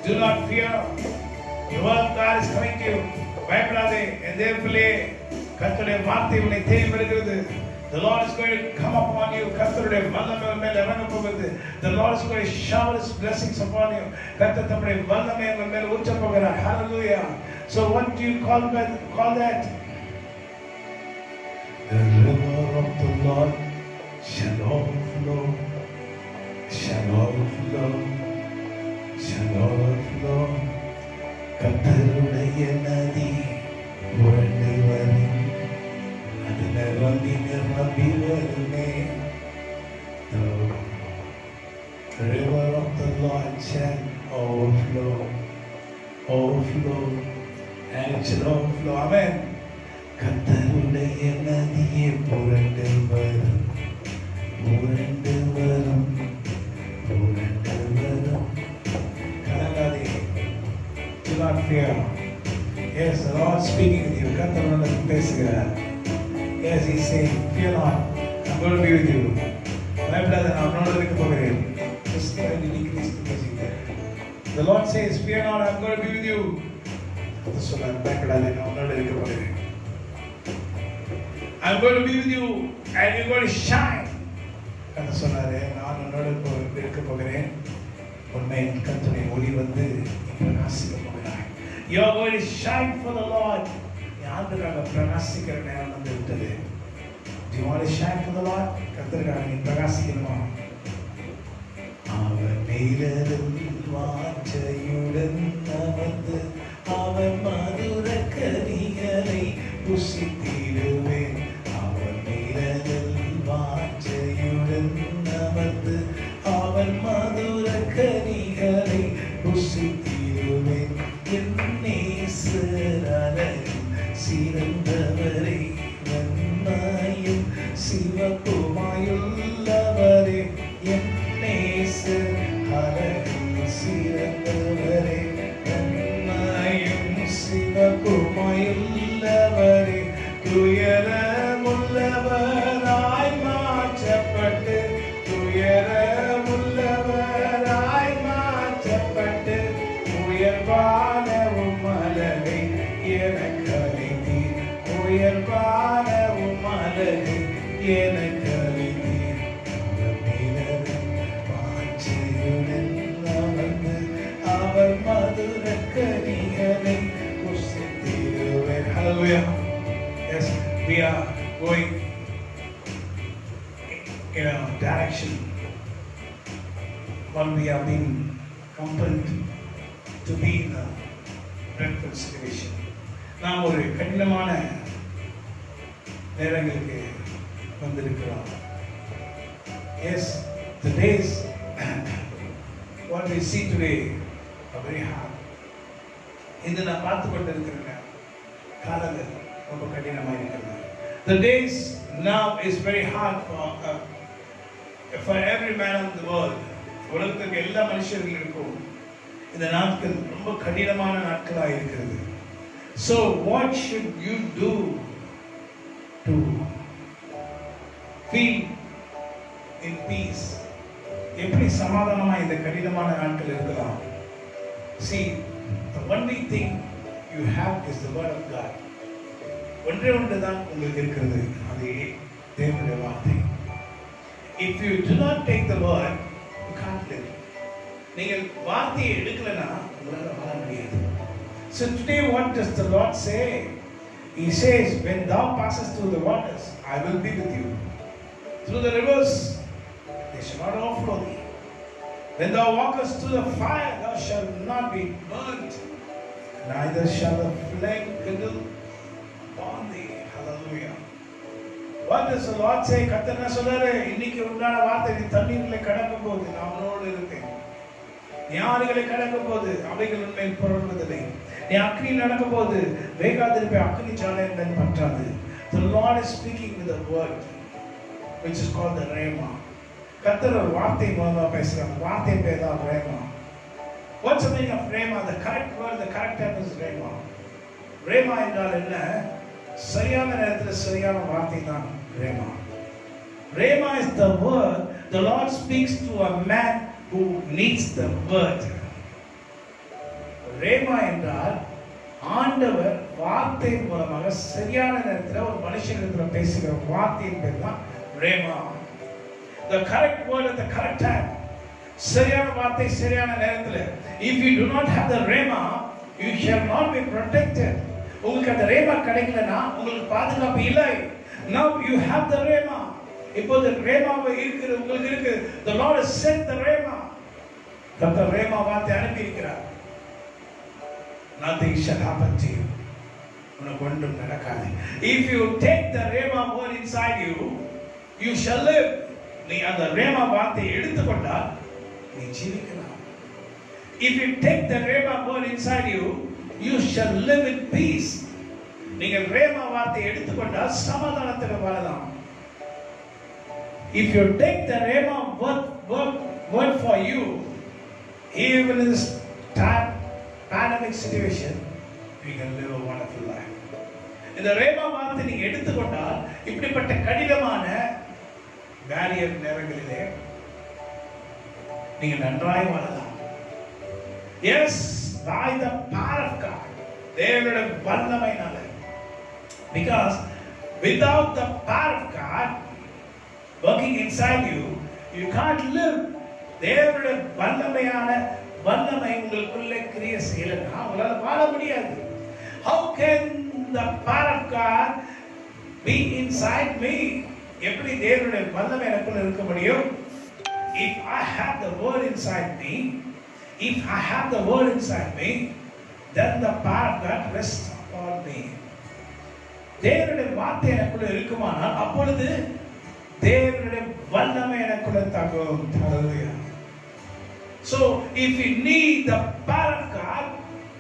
do not fear. The word of God is coming to you. பயப்படாதே என் தேவனே, கர்த்தருடைய வார்த்தை உன்னை தேடி வருகிறது. The Lord is going to come upon you. கர்த்தருடைய வல்லமை மேல் இறங்க போகிறது. The Lord is going to shower His blessings upon you. கர்த்தர் தம்முடைய வல்லமை உங்கள் மேல் ஊற்ற போகிறார். Hallelujah. So what do you call that? The river of the Lord shall overflow, shall overflow, shall overflow. கர்த்தருடைய நதி புரண்டு வரும், அது நிரம்பி வருமே. The river of the Lord shall overflow, overflow, and it shall overflow. Amen. கர்த்தருடைய நதியே புரண்டு வரும், புரண்டு வரும், புரண்டு வரும். கலங்காதே. Do not fear. Yes, the Lord speaking with you. கர்த்தர் பேசுகிறார். Yes, He is saying, fear not. I'm going to be with you. பயப்படாத, நான் உன்னோடு இருக்க போகிறேன். Just slightly decrease the music there. The Lord says, fear not. I'm going to be with you. கர்த்தர் சொல்றார், பயப்படாத, நான் உன்னோடு இருக்க போகிறேன். I'm going to be with you and you're going to shine. கர்த்தர் சொன்னாரே, நான் உன்னோடு இருக்க போகிறேன். உன்னை கர்த்தருடைய ஒளி வந்து பிரகாசிக்க போகிறாய். You are going to shine for the Lord. யாருக்காக பிரகாசிக்கிற நேரம் வந்து விட்டது. Do you want to shine for the Lord? கர்த்தருக்காக நீ பிரகாசிக்கணுமா? அவர் நீலரும் வாஞ்சையுடன் அமர்ந்து அவர் மதுர கனிகளை புசித்திடுவேன். அவர் நீலரும் வாஞ்சையுடன் அமர்ந்து அவர் மதுர கனிகளை புசித்திடுவேன். என் நேசரே சிறந்தவரே, நன்மையும் சிவப்புமாயுள்ளவரே, என் நேசரே சிறந்தவரே, நன்மையும் சிவப்புமாயுள்ளவரே, துயரமுள்ளவராய் மாற்றப்பட்டு, துயரமுள்ளவராய் மாற்றப்பட்டு, உயர்வான உமலகை எனக்கு அளித்தீர், உயர்வான உமலகை எனக்கு அளித்தீர். அவர் நீலரும் வாஞ்சையுடன் அமர்ந்து அவர் மதுர கனிகளை புசித்திடுவேன். Hallelujah. Yes, we are going in a direction when we have been compelled to be in a dreadful situation. நாம் ஒரு கடினமான நேரங்களுக்கு வந்திருக்கிறோம். Yes, the days what we see today are very hard. இந்த நான் பார்த்து கொண்டிருக்கிற காலங்கள் ரொம்ப கடினமாக இருக்கிறது. The days now is very hard for every man of the world. உலகத்துக்கு எல்லா மனுஷர்களுக்கும் இந்த நாட்கள் ரொம்ப கடினமான நாட்களாக இருக்கிறது. So what should you do to feel in peace? எப்படி சமாதானமா இந்த கடினமான நாட்கள் இருக்கலாம்? See, the only thing you have is the word of God. ஒன்றே ஒன்றுதான் உங்களுக்கு இருக்கிறது, அது தேவனுடைய வார்த்தை. If you do not take the word, you can't live. நீங்கள் வார்த்தையை எடுக்கலனா உங்களால வாழ முடியாது. So today what does the Lord say? He says, when thou passest through the waters, I will be with you. Through the rivers, they shall not overflow thee. When thou walkest through the fire, thou shalt not be burnt, neither shall the flame kindle upon thee. Hallelujah. What does the Lord say? கர்த்தர் என்ன சொல்றாரு? இன்னைக்கு உண்டான வார்த்தை, நீ தண்ணீரிலே கடக்கும் போது நான் உன்னோடு இருப்பேன். நீ ஆறுகளை கடக்கும் போது அவைகள் உன்மேல் புரள்வதில்லை. நீ அக்கினியில் நடக்கும் போது வேகாதிருப்ப அக்கினி ஜாலை மேல் பற்றாது. The Lord is speaking with a word which is called the Rhema. கர்த்தர் ஒரு வார்த்தை மூலமா பேசுறார். வார்த்தை பேர் தான் Rhema. What's the meaning of Rhema? The correct word, the correct term is Rhema. Rhema என்றால் என்ன? சரியான நேரத்தில் சரியான வார்த்தை தான் Rhema. Rhema is the word the Lord speaks to a man who needs the word. Rhema என்றால் ஆண்டவர் வார்த்தை மூலமாக சரியான நேரத்தில் ஒரு மனுஷனிடத்தில் பேசுகிற வார்த்தையின் பேர் தான் Rhema. The correct word at the correct time. சரியான வார்த்தை சரியான நேரத்தில். If you do not have the Rhema, you shall not be protected. உங்களுக்கு அந்த Rhema கிடைக்கலனா உங்களுக்கு பாதுகாப்பு இல்லை. Now you have the Rhema. இப்போது Rhema இருக்குது உங்களுக்கு இருக்கு. The Lord has sent the Rhema. கர்த்தர் Rhema வார்த்தை அனுப்பி இருக்கிறார். Nothing shall happen to you. உனக்கு ஒன்றும் நடக்காது. If you take the Rhema word inside you, you shall live. நீ அந்த Rhema வார்த்தை எடுத்துக்கொண்டால் நீ ஜீவிக்கலாம். If you take the Rhema word inside you, you shall live in peace. நீங்கள் Rhema வார்த்தை எடுத்துக்கொண்டால் சமாதானத்தில் வாழலாம். If you take the Rhema word for you, even in this pandemic situation, you can live a wonderful life. இந்த Rhema வார்த்தை நீங்க எடுத்துக்கொண்டால் இப்படிப்பட்ட கடினமான பேரியர் நேரங்களிலே நீங்க நன்றாய் வாழலாம். Yes, by the power of God. தேவனுடைய வல்லமையினால. Because without the power of God working inside you, you can't live. தேவனுடைய வல்லமை உங்களுக்குள்ளே கிரியை செய்யலன்னா உங்களால வாழ முடியாது. How can the power of God be inside me? எப்படி தேவனுடைய வல்லமை எனக்குள்ள இருக்க முடியும்? If I have the word inside me, then the power of God rests upon me. தேவனுடைய வார்த்தை எனக்குள்ள இருக்குமானால் அப்பொழுது தேவனுடைய வல்லமை எனக்குள்ள தங்கும். Hallelujah. So if you need the power of God,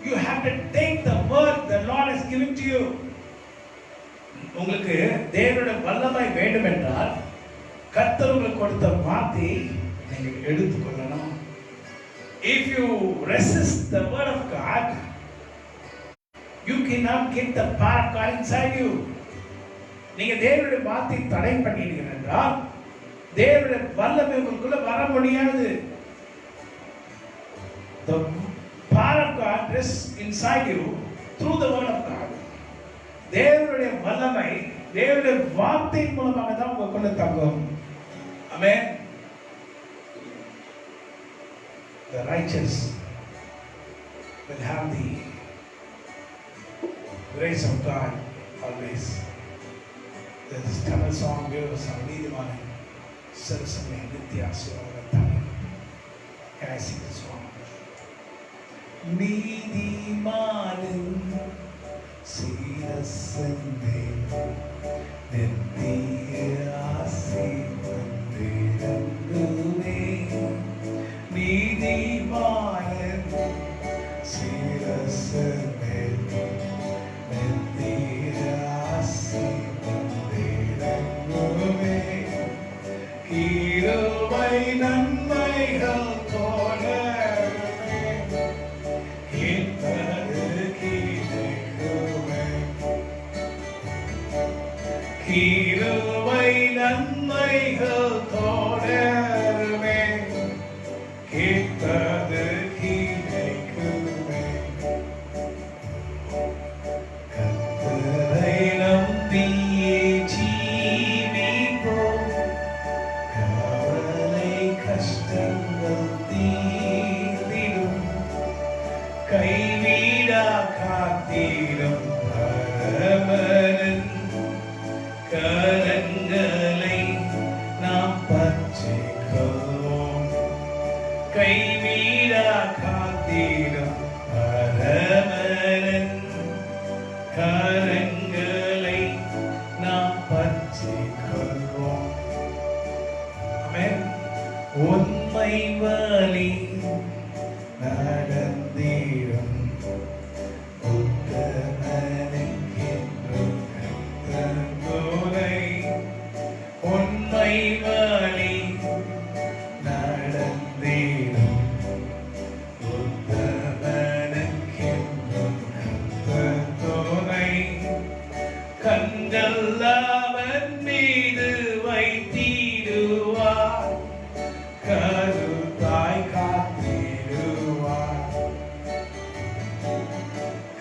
you have to take the word the Lord has given to you. உங்களுக்கு தேவனுடைய வல்லமை வேண்டும் என்றால் கர்த்தர் உங்களுக்கு கொடுத்த வார்த்தையை நீங்கள் எடுத்துக்கொள்ளணும். If you resist the word of God, you cannot get the power of God inside you. நீங்க தேவனுடைய வார்த்தையை தடை பண்ணிட்டீங்க என்றால் தேவனுடைய வல்லமை உங்களுக்குள்ள வர முடியாது. The power of God rests inside you through the word of God. தேவனுடைய வல்லமை தேவனுடைய வார்த்தையின் மூலமாக தான் உங்களுக்குள்ள தங்கும். ஆமென். The righteous will have the grace of God always. There is Tamil song goes நீதிமானே சிரசமே நித்திய ஆசீர்வாதத்தால். Can I sing this song? நீதிமானின் சிரசமே நித்திய ஆசீர்வாதத்தாலே. நீதிமானின் சிரசமே நித்திய ஆசீர்வாதத்தாலே. கிருபை நன்மைகள் தொடருமே, கேட்பது கிடைக்குமே. கிருபை நன்மைகள் தொடருமே, கேட்பது கிடைக்குமே. கர்த்தரை நம்பியே ஜீவிப்போம், கவலை கஷ்டங்கள் தீர்ந்திடும், கைவிடா காத்திடும் பரமனின் கரங்களை நாம் பற்றிக்கொள்வோம். கைவிடா காத்திடும் பரமனின் கரங்களை நாம் பற்றிக்கொள்வோம். ஆமென். உண்மை வழி நடந்திடும் உத்தமனுக்கென்றும் கர்த்தர்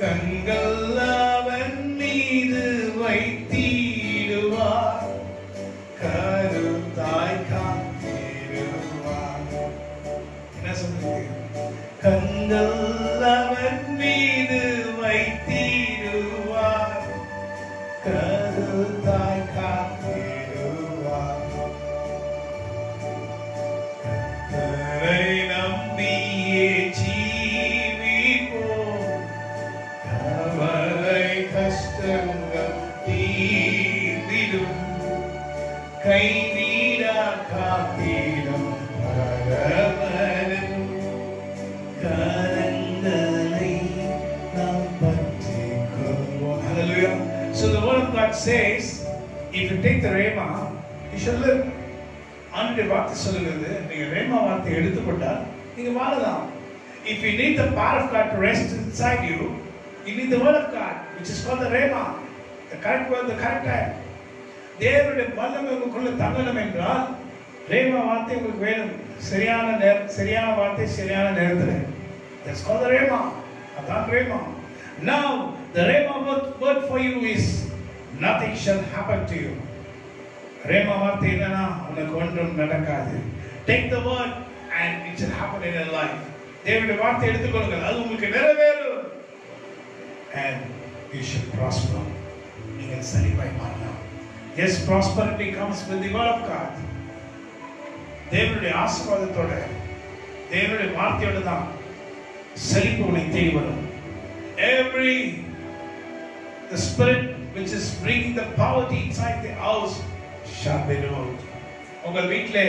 கண்கள் அவன் மீது வைத்திடுவார், கருத்தாய் காத்திடுவார். என்ன சொல்லுங்க? கண்கள் அவன் மீது வைத்திடுவார், கருத்தாய் காத்திடுவார். கர்த்தரை நம்பியே ஜீவிப்போம், கவலை கஷ்டங்கள் தீர்ந்திடும், கைவிடா காத்திடும் பரமனின் கரங்களை நாம் பற்றிக் கொள்வோம். Hallelujah. So the word of God says, if you take the rhema, you shall live. ஆண்டுடைய வார்த்தை சொல்லுகிறது, நீங்க ரேமா வார்த்தை எடுத்துக்கொண்டால் நீங்க வாழலாம். If you need the power of God to rest inside you, you need the word of God, which is called the rhema, the correct word, the correct time. தேவனுடைய வல்லமை உங்களுக்குள்ள தங்கணும் என்றால் ரேமா வார்த்தை உங்களுக்கு வேணும். சரியான வார்த்தை சரியான நேரத்தில். That's called the rhema. அதான் rhema. Now the rhema word for you is nothing shall happen to you. Rhema வார்த்தை என்னன்னா உனக்கு ஒன்றும் நடக்காது. Take the word and it shall happen in your life. தேவனுடைய வார்த்தை எடுத்துக்கொள்ளுங்கள், அது உங்களுக்கு நிறைவேறும். And you should prosper. நீங்கள் செழிப்பாய் மாறலாம். Yes, prosperity comes with the word of God. தேவனுடைய ஆசீர்வாதத்தோட தேவனுடைய வார்த்தையோட தான் செழிப்பு உன்னை தேடி வரும். The spirit which is bringing the poverty inside the house shall be removed. உங்கள் வீட்டிலே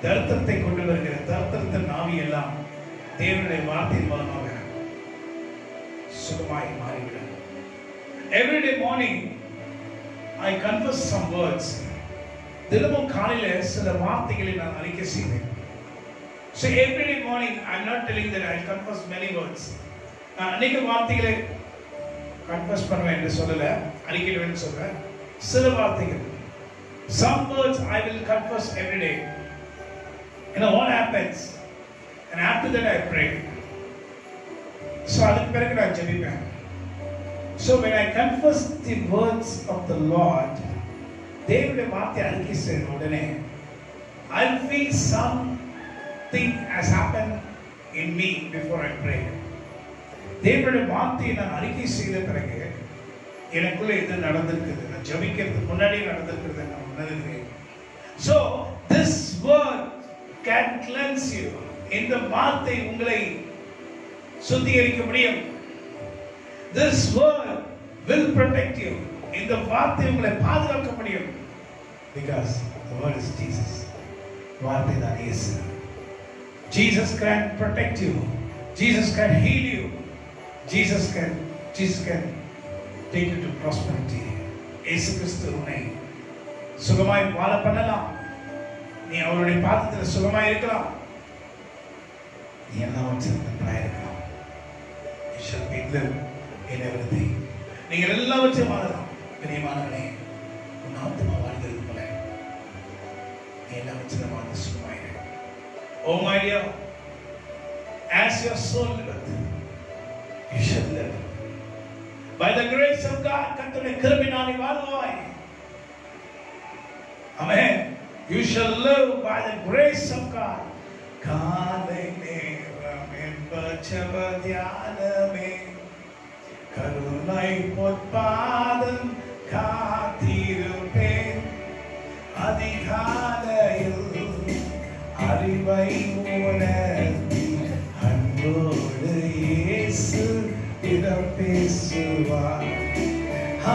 தரித்திரத்தை கொண்டு வருகிற தரித்திரத்தின் ஆவி எல்லாம் தேவனுடைய வார்த்தையின் மூலமாக சுகமாய் மாறிவிடும். Every day morning I confess some words. தினமும் காலையில சில வார்த்தைகளை நான் அறிக்கை செய்வேன். So every day morning I'm not telling that I confess many words. நான் அநேக வார்த்தைகளை கன்ஃபஸ் பண்ணுவேன் என்று சொல்லல, அறிக்கையிடுவேன் சொல்றேன். சில வார்த்தைகள், some words I will confess every day. You know what happens? And after that I pray. So அதுக்கு பிறகு நான் ஜெபிப்பேன். So when I confess the words of the Lord, தேவனுடைய வார்த்தை அறிக்கை செய்த உடனே I'll feel something has happened in me before I pray. தேவனுடைய வார்த்தையை நான் அறிக்கை செய்த பிறகு எனக்குள்ள இது நடந்திருக்குது, நான் ஜெபிக்கிறதுக்கு முன்னாடி நடந்திருக்கிறது நான் உணர்கிறேன். So this word can cleanse you. இந்த வார்த்தை உங்களை சுத்திகரிக்க முடியும். This word will protect you. இந்த வார்த்தை உங்களை பாதுகாக்க முடியும். Because the word is Jesus. வார்த்தை தான் இயேசு. Jesus can protect you. Jesus can heal you. Jesus can take you to prosperity. இயேசு கிறிஸ்து உன்னை சுகமாய் வாழ பண்ணலாம். நீ அவருடைய பாதத்தில் சுகமாய் இருக்கலாம். நீ எல்லாவற்றையும் நன்றாய் இருக்கலாம். You shall be live in everything. நீங்கள் எல்லாவற்றையும் வாழலாம். பிரியமானவனே, உன் ஆத்துமா வாழ்கிறது போல நீ எல்லாவற்றையும் வாழ்ந்து சுகமாயிரு. Oh my dear, as your soul liveth, you shall live. By the grace of God, கர்த்தருடைய கிருபையினால் நீ வாழ்வாய். Amen. You shall live by the grace of God. காலை நேரம் என்ப தியானமே, கருணை பொற்பாதம் காத்திருப்பேன். அதிகாலையில் அறிவை உணர்த்தி அன்போடு இயேசு இடம் பேசுவார்.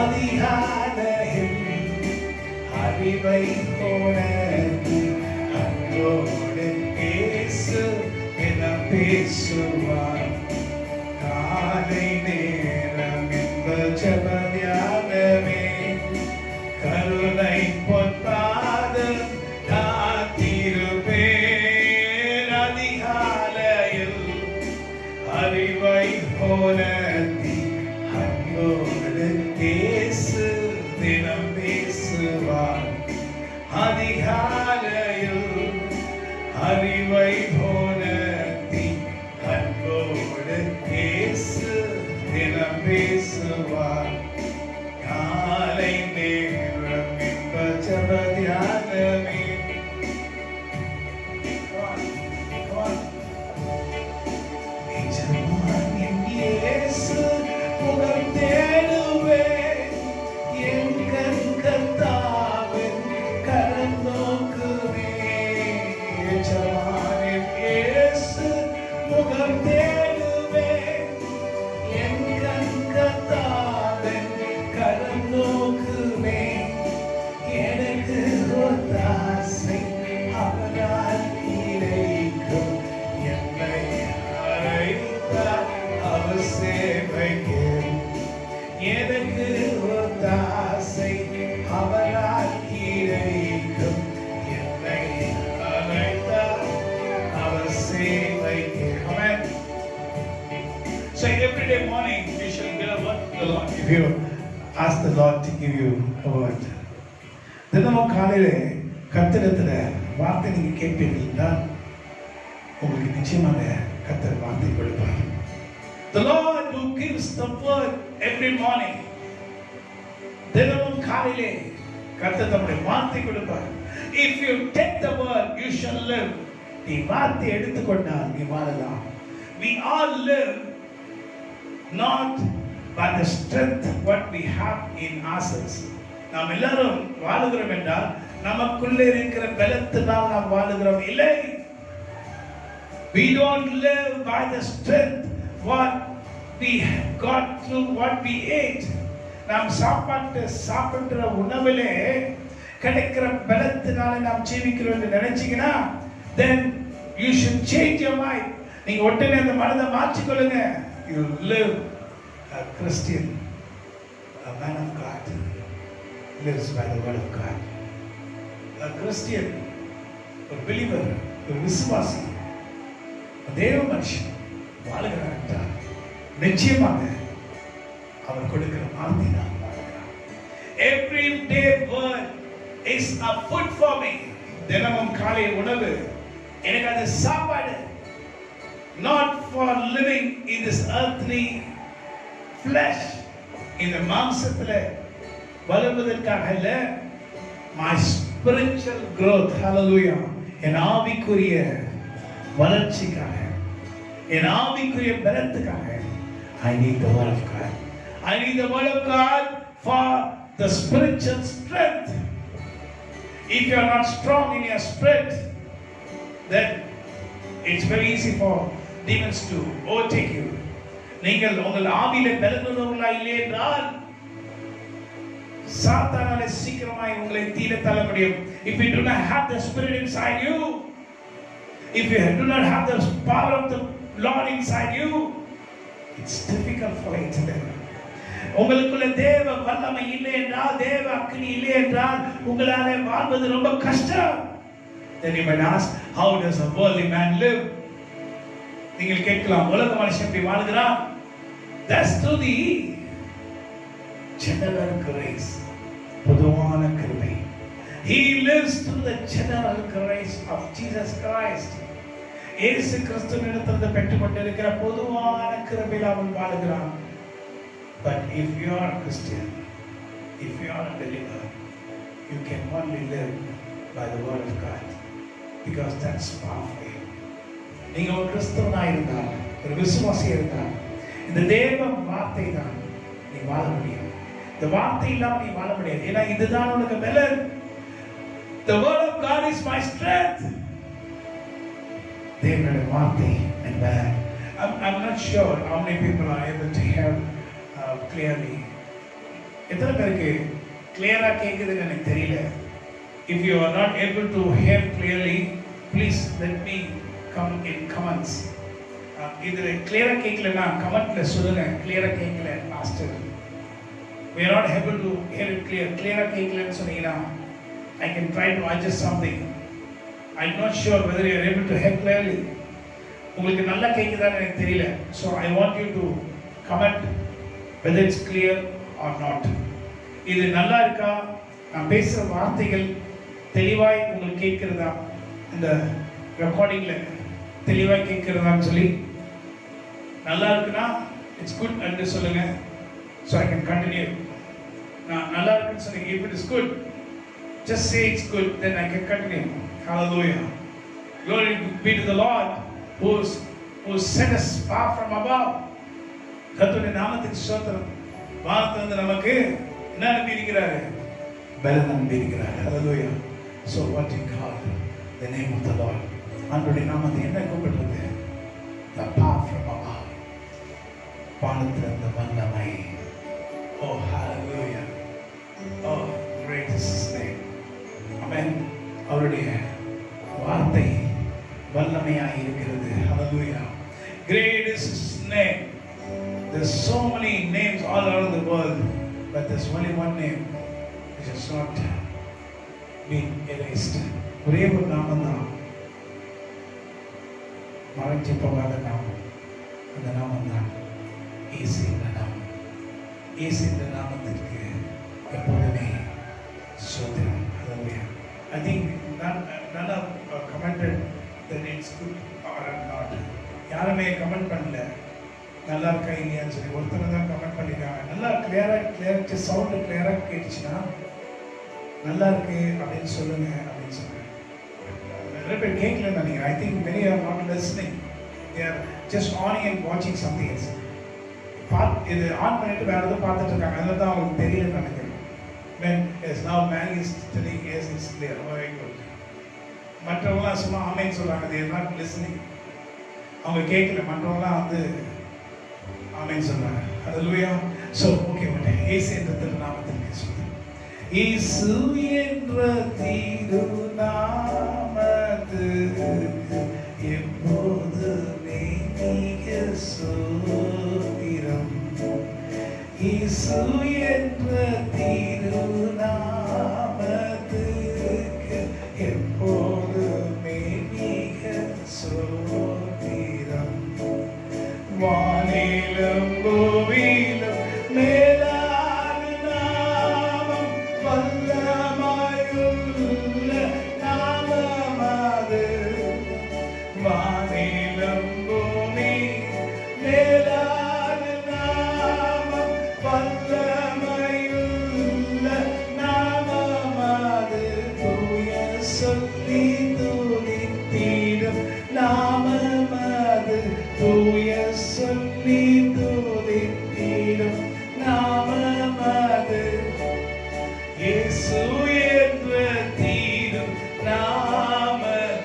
அதிகாலையில் அறிவை உணர்த்தி அன்போடு இயேசு இடம் பேசுவார். காலை நேரம் என்ப ஜெப தியானமே, கருணை பொற்பாதம் காத்திருப்பேன். அதிகாலையில் அறிவை உணர்த்தி அன்போடு இயேசு தினம் பேசுவார். அதிகாலையில் அறிவை உணர்த்தி அன்போடு இயேசு தினம் எனக்கு ஒத்தாசை அவரால் கிடைக்கும். என்னை அழைத்தார் அவர் சேவைக்கு. Amen. So every day morning you should get a word from the Lord. If you ask the Lord to give you a word, தினமும் காலையிலே கர்த்தரிடத்துல வார்த்தை நீங்க கேட்பீங்கன்னா உங்களுக்கு நிச்சயமாக கர்த்தர் வார்த்தை கொடுப்பார். The Lord who gives the word every morning. தினமும் காலையிலே கர்த்தர் தம்முடைய வார்த்தை கொடுப்பார். If you take the word, you shall live. நீ வார்த்தை எடுத்துக்கொண்டால் நீ வாழலாம். We all live not by the strength what we have in ourselves. நாம் எல்லாரும் வாழுகிறோம் என்றால் நமக்குள்ளே இருக்கிற பலத்தினால் நாம் வாழுகிறோம் இல்லை. We don't live by the strength what we got through what we ate. நாம் சாப்பிடுற உணவிலே கிடைக்கிற பலத்தினால நாம் ஜீவிக்கிறோம் என்று நினைச்சீங்கன்னா then you should change your mind. நீங்க உடனே அந்த மனதை மாற்றிக்கொள்ளுங்க. You live a Christian, a man of God lives by the word of God. A Christian, a believer, a விசுவாசி, தேவ மனுஷன் வாழ்கிறார் என்றால் நிச்சயமாக அவர் கொடுக்கிற வார்த்தை நான் வாழ்கிறார். Every day word is a food for me. தினமும் காலை உணவு எனக்கு அது சாப்பாடு. Not for living in this earthly flesh, இந்த மாம்சத்துல வளர்வதற்காக அல்ல, my spiritual growth, hallelujah, என் ஆவிக்குரிய வளர்ச்சிக்காக, என் ஆவிக்குரிய பலத்துக்காக I need the word of God. I need the word of God for the spiritual strength. If you are not strong in your spirit, then it's very easy for demons to overtake you. நீங்கள் உங்கள் ஆவியிலே பலனுள்ளவர்களா இல்லை என்றால் சாத்தானாலே சீக்கிரமாய் உங்களை தீர தள்ள முடியும். If you do not have the spirit inside you, if you do not have the power of the Lord inside you, it's difficult for you to live. உங்களுக்குள்ள தேவ வல்லமை இல்லை என்றால், தேவ அக்கினி இல்லை என்றால் உங்களாலே வாழ்வது ரொம்ப கஷ்டம். Then you might ask, how does a worldly man live? நீங்கள் கேட்கலாம், உலக மனுஷன் எப்படி வாழ்கிறான்? That's through the general grace, பொதுவான கிருபை. He lives through the general grace of Jesus Christ. இயேசு கிறிஸ்துவினிடத்திலிருந்து பெற்றுக்கொண்டிருக்கிற பொதுவான கிருபையில் அவன் வாழ்கிறான். But if you are a Christian, if you are a believer, you can only live by the word of God, because that's powerful. நீங்க ஒரு கிறிஸ்தவனாக இருந்தால், ஒரு விசுவாசியாக இருந்தால், இந்த தேவ வார்த்தை தான் நீ வாழ முடியும். இந்த வார்த்தை இல்லாமல் நீ வாழ முடியாது. ஏன்னா இதுதான் உனக்கு பலன். The word of God is my strength. தேவனுடைய வார்த்தை and bad. I'm not sure how many people are able to hear clearly. எத்தனை பேருக்கு கிளியரா கேக்குதுன்னு எனக்கு தெரியல. If you are not able to hear clearly, please let me come in comments. இது கிளியரா கேட்கலனா கமெண்ட்ல சொல்லுங்க. கிளியரா கேட்கல master, we are not able to hear it clear. கிளியரா கேட்கலன்னு சொன்னீங்கன்னா I can try to adjust something. I'm not sure whether you are able to hear clearly. உங்களுக்கு நல்லா கேக்குதான்னு எனக்கு தெரியல. So I want you to comment whether it's clear or not. இது நல்லா இருக்கா? நான் பேசுற வார்த்தைகள் தெளிவாய் உங்களுக்கு கேட்கிறதா? இந்த ரெக்கார்டிங்ல தெளிவாய் கேட்கிறதான்னு சொல்லி நல்லா இருக்குன்னா இட்ஸ் குட் என்று சொல்லுங்க. So I can continue. நான் நல்லா இருக்குன்னு சொன்னீங்க. If it is good, just say it's good, then I can continue. Hallelujah. Glory be to the Lord who sent us far from above. கர்த்தருடைய நாமத்துக்கு ஸ்தோத்திரம். வானத்திலிருந்து நமக்கு என்ன அனுப்பி இருக்கிறாரு? பலன் அனுப்பி இருக்கிறார். Hallelujah. So what you call the name of the Lord? ஆண்டவருடைய நாமத்தை என்ன கூப்பிடுறது? The power from above. வானத்திலிருந்து வல்லமை. Oh, hallelujah. Oh, great is his name. Amen. அவருடைய வார்த்தை வல்லமையாக இருக்கிறது. Hallelujah. Great is his name. There's so many names all around the world, but there's only one name which has not been erased. ஒரே ஒரு நாமம் தான் மறைஞ்சு போகாத நாமம். அந்த நாமம் தான் இயேசு என்ற நாமம். இயேசு என்ற நாமத்திற்கு எப்பொழுதுமே சோதனம். I think none of commented that it's good or not. யாருமே கமெண்ட் பண்ணல நல்லா இருக்கா இல்லையான்னு சொல்லி. ஒருத்தர் தான் கமெண்ட் பண்ணிருக்காங்க. நல்லா கிளியராக சவுண்டு கிளியராக கேட்டுச்சுன்னா நல்லா இருக்கு அப்படின்னு சொல்லுங்க அப்படின்னு சொன்னேன். நிறைய பேர் கேட்கலன்னு நினைக்கிறேன். I think many are not listening. They are just on and watching something else. இது ஆன் பண்ணிட்டு வேற எதுவும் பார்த்துட்டு இருக்காங்க. அதில் தான் அவங்களுக்கு தெரியலன்னு நினைக்கிறேன். When yes, now man is telling yes, it's clear. Very good. மற்றவங்களாம் சும்மா ஆமேன்னு சொல்றாங்க. They are not listening. அவங்க கேட்கல. மற்றவங்களாம் வந்து ஆமேன்னு சொல்றாங்க. Hallelujah. So okay, what இயேசு என்ற திருநாமத்தில் பேசுவோம். இயேசு என்ற திருநாமத்துக்கு எப்போதுமே மிக ஸ்தோத்திரம். இயேசு என்ற திருநாமத்துக்கு எப்போதுமே மிக ஸ்தோத்திரம். வானிலும் பூமியிலும் மேலான நாமம், வல்லமையுள்ள நாமம் அது. வானிலும் பூமி மேலான நாமம், வல்லமையுள்ள நாமம் அது. தூய சொல்லி துதித்திடும் நாமம் அது. தூய சொல்லி துதித்திடும் நாமம் அது. இயேசு என்ற தீரும் நாமத்துக்கு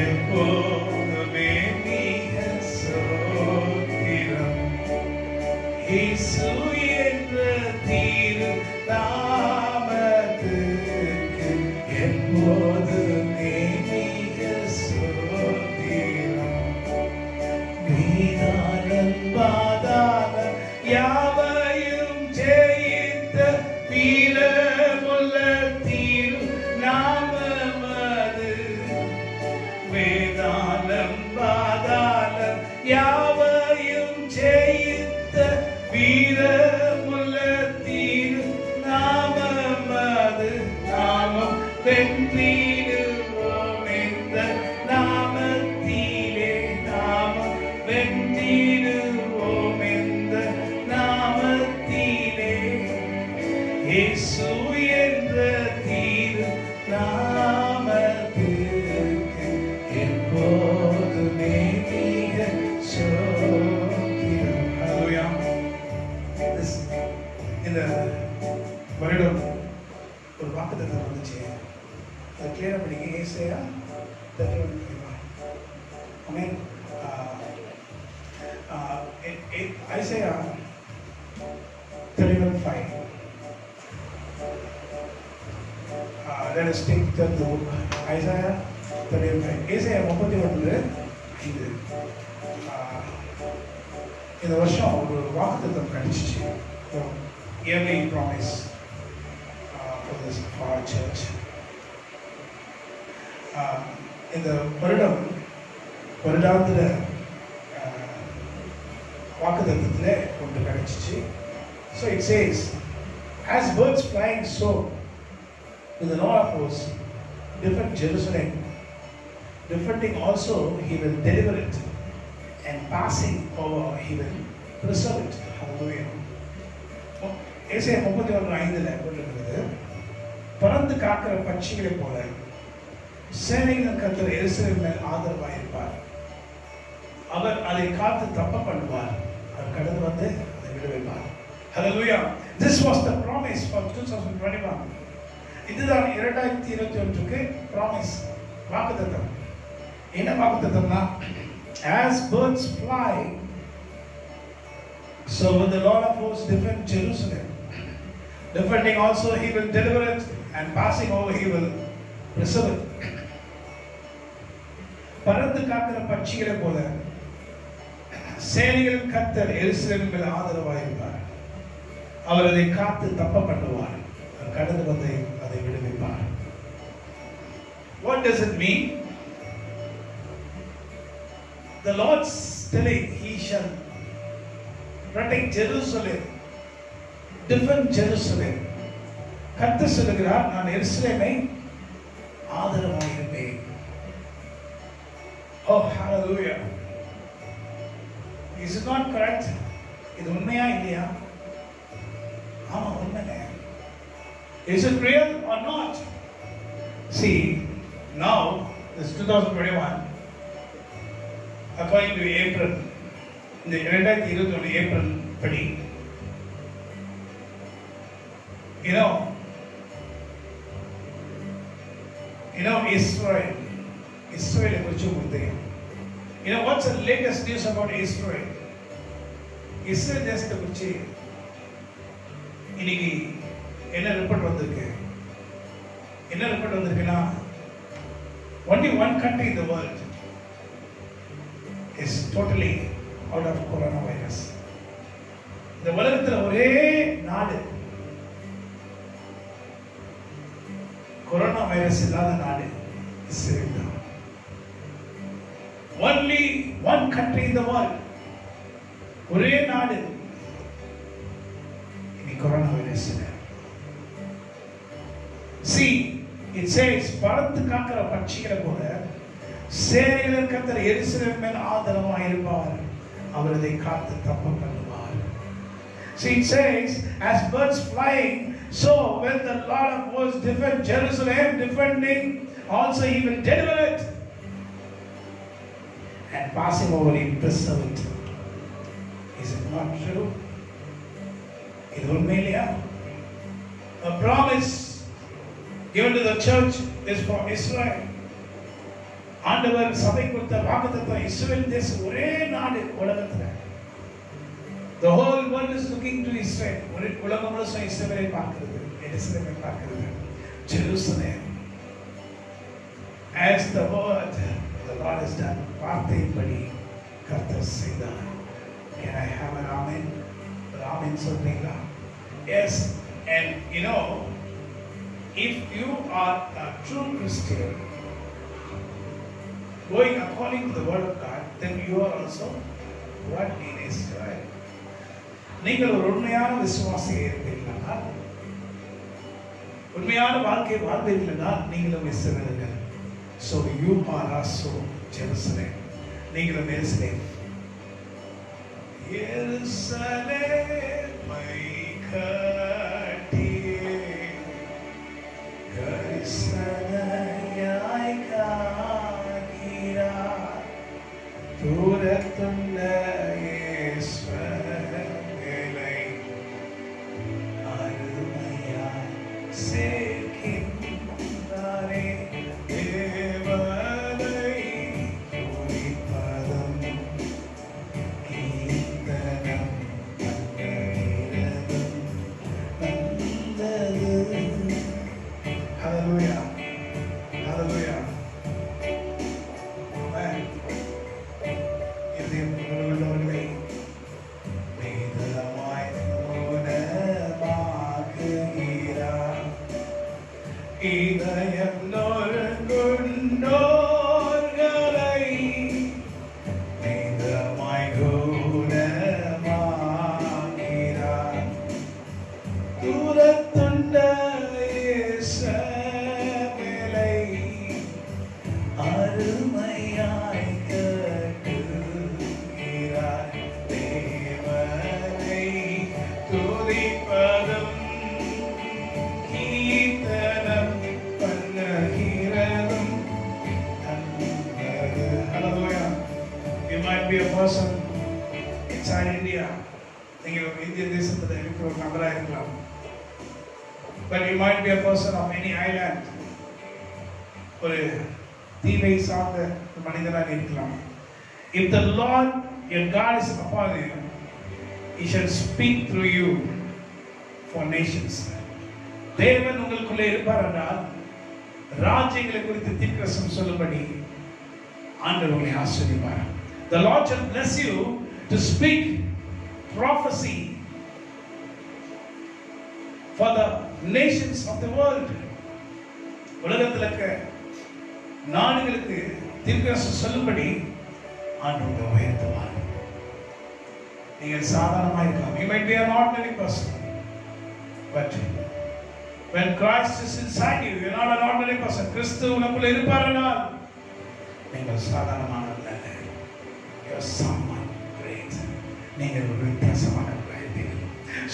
எப்போதுமே மிக ஸ்தோத்திரம். இயேசு என்ற தீரும் நாமத்துக்கு எப்போதுமே மிக ஸ்தோத்திரம். வீணானம் பாதாளம் யாவையும் ஜெயித்த வீரமுள்ள தீரும் நாமம் அது. வேதாளம் பாதாளம் யாவையும் ஜெயித்த வீரமுள்ள தீரும் நாமம் அது. நாமம் வென்றிடுவோம் இந்த நாமத்திலே. நாமம் வென்றிடுவோம் இந்த நாமத்திலே. இயேசு என்ற திரு நாமத்துக்கு எப்போதுமே மிக ஸ்தோத்திரம். Hallelujah. இந்த வருடம் ஒரு வாக்குத்தத்தம் வந்துச்சு. அதை கிளியர் பண்ணிக்க. ஏசாயா 31:5. ஆமென். Isaiah 31:5. Let us take the book. Isaiah 31:5. Isaiah 31:5. இந்த வருஷம் ஒரு வாக்குத்தத்தம் கிடைச்சிச்சு. Yearly promise for our church. இந்த வருடாந்திர வாக்குத்தத்தத்திலே ஒன்று கிடைச்சிச்சு. So it says, as birds flying so with the Lord of hosts, defend Jerusalem, defending also he will deliver it, and passing over he will preserve it. Hallelujah. ஏசாயா 31:5 போட்டிருக்கிறது, பறந்து காக்கிற பட்சிகளை போல சேனைகளின் கர்த்தர் எருசலேமின் மேல் ஆதரவாயிருப்பார். அவர் அதை காத்து தப்ப பண்ணுவார். அவர் கடந்து வந்து அதை விடுவிப்பார். Hallelujah. This was the promise for 2021. இதுதான் 2021க்கு promise, வாக்குத்தத்தம். என்ன வாக்குத்தத்தம்னா, as birds fly, so will the Lord of hosts defend Jerusalem. Defending also he will deliver it, and passing over he will preserve it. பறந்து காக்கிற பட்சிகளை போல சேனைகளின் கர்த்தர் எருசலேமின் மேல் ஆதரவாயிருப்பார். அவர் அதை காத்து தப்ப பண்ணுவார். கடந்து வந்து அதை விடுவிப்பார். What does it mean? The Lord's telling he shall protect Jerusalem, defend Jerusalem. கர்த்தர் சொல்கிறார், நான் எருசலேமை ஆதரவாக இருப்பேன். Oh, hallelujah. Is it not correct? இது உண்மையா இல்லையா? ஆமா, உண்மையே. Is it real or not? See, now this 2021, according to April, in the 2021 April padi, you know Israel குறித்து உங்களுக்கு தெரியும். You know what's the latest news about Israel? Israel தேசத்தை குறித்து இன்னைக்கு என்ன ரிப்போர்ட் வந்திருக்கு? என்ன ரிப்போர்ட் வந்திருக்குன்னா, only one country in the world is totally out of coronavirus. இந்த உலகத்தில் ஒரே நாடு கொரோனா வைரஸ் இல்லாத நாடு இஸ்ரேல் தான். Only one country in the world, ஒரே நாடு இனி கொரோனா வைரஸ் இல்லை. See, it says, பறந்து காக்கிற பட்சிகளை போல சேனைகளின் கர்த்தர் எருசலேமின் மேல் ஆதரவாக இருப்பார். அவர் அதை காத்து தப்ப பண்ணுவார். See, it says, as birds flying, so when the Lord of hosts defend Jerusalem, defending, also he will deliver it, and passing over it, preserve it. Is it not true? இது உண்மையிலையா? A promise given to the church is for Israel. ஆண்டவர் சபை கொடுத்த வாக்குத்தத்தம் Israel தேசம் ஒரே நாடு உலகத்துல. The whole world is looking to Israel. உலகம் முழுசும் இஸ்ரேலை பார்க்கிறது, எருசலேமை பார்க்கிறது. Jerusalem, as the word the Lord has done, வார்த்தையின்படி கர்த்தர் செய்தார். Can I have an amen? Amen சொல்றீங்களா? Yes. And you know, if you are a true Christian, going according to the word of God, then you are also what in Israel. நீங்கள் ஒரு உண்மையான விசுவாசியாக இருப்பீர்களா? உண்மையான வாழ்க்கை வாழ்வீர்களா? நீங்களும் இஸ்ரவேலர்கள். So you are also Jerusalem. நீங்களும் எருசலேம். எருசலேமை கட்டி கரிசனையாய் காக்கிறார். தூரத்துள்ள இஸ்ரவேலை அருமையாய் சேர்க்கின்றாரே. தேவனை துதிப்பதும் கீர்த்தனம் பண்ணுகிறதும் வந்தது. Hallelujah. Hallelujah. Amen. உள்ளவர்களை வேதமாய் குணமாக்குகிறார். இதயம் நொறுங்குண்டோர்களை வேதமாய் குணமாக்குகிறார். தூரத்துண்ட இஸ்ரவேலை அருமையாய் கட்டுகிறார். தேவனை துதிப்பதும் கீர்த்தனம் பண்ணுகிறதும் நல்லது. Hallelujah. You might be a person inside India. நீங்கள் இந்திய தேசத்தில் இருக்கிற ஒரு நபராக இருக்கலாம். But you might be a person of any island. ஒரு தீவை சார்ந்த மனிதனாக இருக்கலாம். If the Lord your God is upon you, he shall speak through you for nations. தேவன் உங்களுக்குள்ளே இருப்பார் என்றால் ராஜ்யங்களை குறித்து தீர்க்கதரிசனம் சொல்லும்படி ஆண்டவர் உங்களை ஆசீர்வதிப்பார். The Lord shall bless you to speak prophecy for the nations of the world. உலகத்தில் இருக்க நாடுகளுக்கு தீர்க்கதரிசனம் சொல்லும்படி ஆண்டவர் உயர்த்துவார். நீங்கள் சாதாரணமாக இருக்கலாம். You might be an ordinary person, but when Christ is inside you, you are not an ordinary person. கிறிஸ்து உனக்குள்ள இருப்பாரானால் நீங்கள் சாதாரணமானவர்கள் அல்ல. You are someone great. நீங்கள் ஒரு வித்தியாசமான வாழ்வீர்கள்.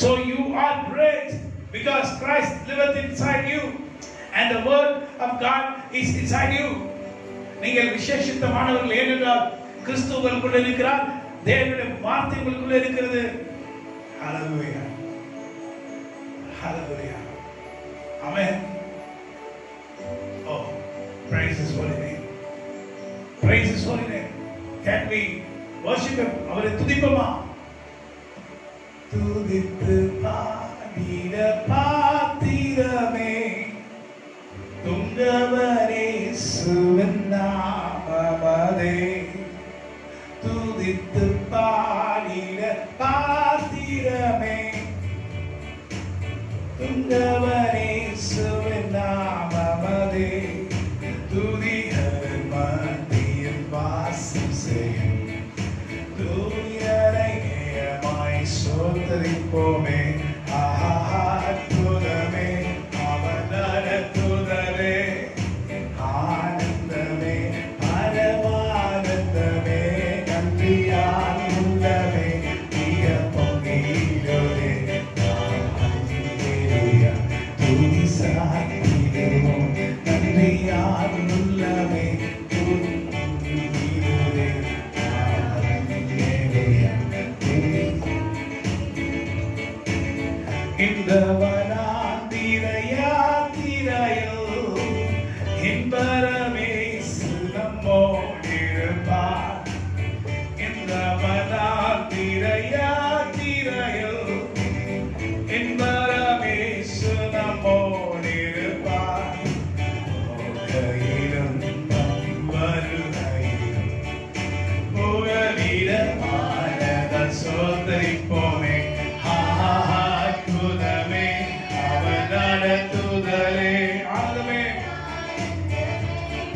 So you are great because Christ liveth inside you and the word of God is inside you. நீங்கள் விசேஷித்தமானவர்கள் ஏனென்றால் கிறிஸ்து உங்களுக்குள்ள இருக்கிறார். தேவனுடைய வார்த்தை உங்களுக்குள்ள இருக்கிறது. ஹalleluya. Hallelujah. Amen. Oh, praise His holy name. Praise His holy name. Can we worship Him? அவரை துதிப்போமா? துதித்து பாடிட பாத்திரமே துங்கவரே சுவநாமமதே. துதித்து பாடிட பாத்திரமே துங்கவரே சுவநாமமதே. துதிகரன் மத்தியில் வாசம் செய்யும் தூயரை நேயமாய் சோதரிப்போமே. அற்புதமே அவர் அற்புதமே ஆனந்தமே பரமானந்தமே நன்றியால் உள்ளமே மிக பொங்கிடுதே. துதி சாத்திடுவோம் நன்றியால் உள்ளமே பொங்கிடுதே. இந்த வனாந்திரையாத்திரையில் இன்பரமே நம்மோடிருப்பார். இந்த வனாந்திரையாத்திரையில் இன்பரமே நம்மோடிருப்பார். கையிலும் வருகையிலும் புகலிடமானதால் சோதரிப்போமே. அற்புதமே அவர் நடத்துதலே ஆனந்தமே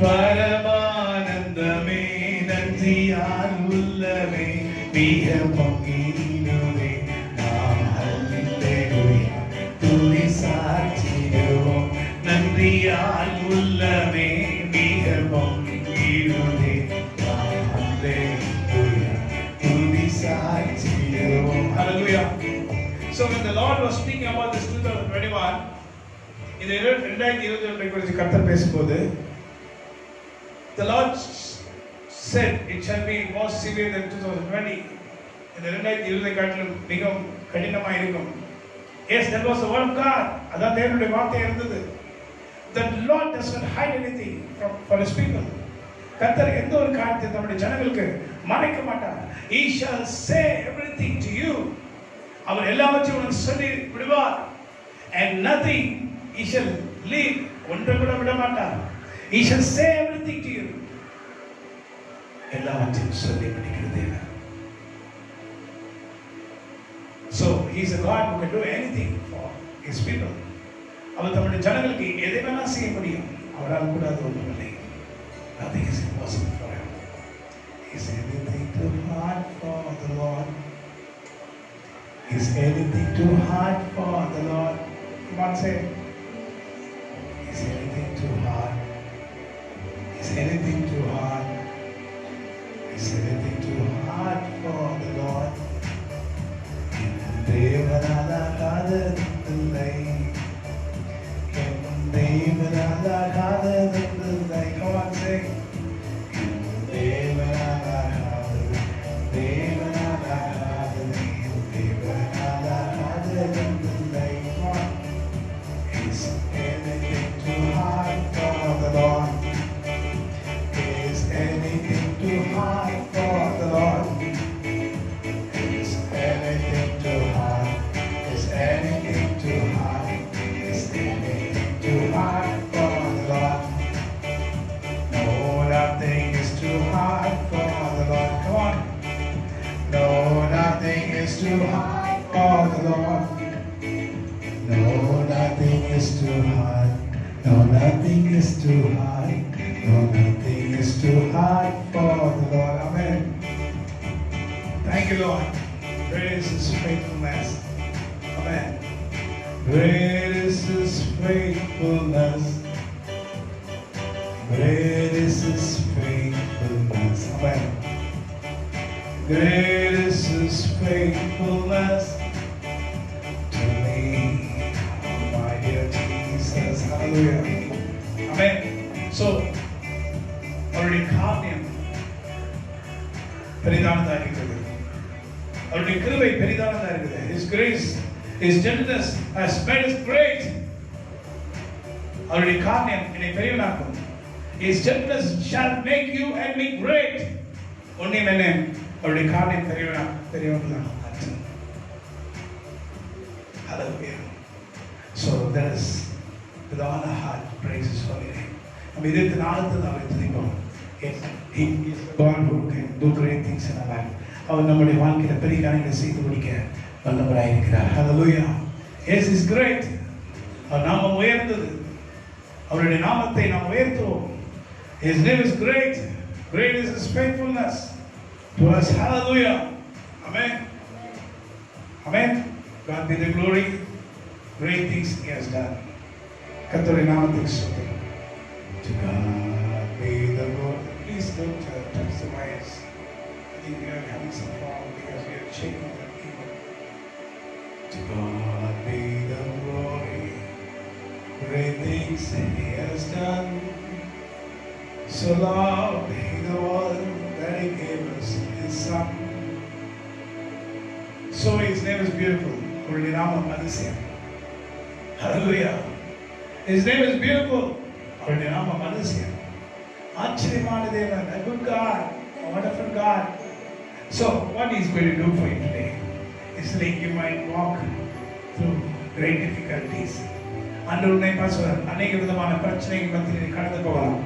பரமானந்தமே நன்றியால் உள்ளமே மிக பொங்கிடுவே. நாம் அல்லேலூயா துதி சாற்றிடுவோம் நன்றியால் உள்ளமே மிக பொங்கிடுவே. நாம் அல்லேலூயா துதி சாற்றிடுவோம். ஹalleluya. So when the Lord was speaking about this 2021, இந்த 2022 குறித்து கர்த்தர் பேசும்போது the Lord said it shall be more severe than 2020. இந்த 2020 காட்டிலும் மிகவும் கடினமாக இருக்கும். Yes, that was the word of God. அதான் தேவனுடைய வார்த்தை இருந்தது. The Lord does not hide anything for His people. கர்த்தர் எந்த ஒரு காரியத்தை தம்முடைய ஜனங்களுக்கு மறைக்க மாட்டார். He shall say everything to you. அவர் எல்லாவற்றையும் உனக்கு சொல்லி விடுவார். And nothing he shall leave. ஒன்றை கூட விட மாட்டார். He shall say everything to you. எல்லாவற்றையும் சொல்லி முடிக்கிற தேவன். So he is a God who can do anything for his people. அவர் தம்முடைய ஜனங்களுக்கு எதை வேணா செய்ய முடியும். அவரால் கூடாது ஒன்றுமில்லை. Nothing is impossible for him. Is anything too hard for the Lord? Is anything too hard for the Lord? Come on, say. Is anything too hard? Is anything too hard? Is anything too hard for the Lord? தேவனாலாகாததில்லை. தேவனாலாகாததில்லை. Come on, say. தேவனாலாகாததில்லை. தேவனாலாகாததில்லை. தேவனாலாகாததில்லை. Come on. Is anything too hard for the Lord? Is anything too hard for the Lord? Is anything too hard? Is anything too hard? Is anything too hard for the Lord? for the Lord. No, nothing is too hard. No, nothing is too hard. No, nothing is too hard for the Lord. Amen. Thank you, Lord. Great is His faithfulness. Amen. Great is His faithfulness. Great is His faithfulness. Amen. Great is His faithfulness to me, oh my dear Jesus. Hallelujah. Amen. So, அவருடைய காரியம் பெரிதானதா இருக்கிறது. அவருடைய கிருபை பெரிதானதா இருக்குது. His grace, His gentleness has made us great. அவருடைய காரியம் என்னை பெரியவனாக்கும். His gentleness shall make you and me great. ஒன்னே மேலே அவருடைய காரியம் பெரியவனாக்கும். Hallelujah. So that is with all our heart praise His holy name. நம்ம இதற்கு நாளத்தை நாம் துதிப்போம். He is God who can do great things in our life. அவர் நம்முடைய வாழ்க்கையில பெரிய காரியங்களை செய்து முடிக்க வல்லவராய் இருக்கிறார். Hallelujah. Yes, is great. அவர் நாமம் உயர்ந்தது. அவருடைய நாமத்தை நாம் உயர்த்துவோம். His name is great. Great is His faithfulness to us. Hallelujah. Amen. Amen. God be the glory. Great things He has done. கர்த்தருடைய நாமத்துக்கு ஸ்தோத்திரம். To God be the glory. Please don't touch the wires. I think we are having some problem because we are shaking the keyboard. To God be the glory. Great things He has done. So loved He the world that He gave us His Son. So His name is beautiful. அவருடைய நாமம் அதிசயம். Hallelujah. His name is beautiful. அவருடைய நாமம் அதிசயம். ஆச்சரியமான தேவன், a good God, a wonderful God. So what He's going to do for you today is like you might walk through great difficulties. ஆண்டவர் உன்னை பாசுவார். அநேக விதமான பிரச்சனைகள் மத்தியில் நீ கடந்து போகலாம்.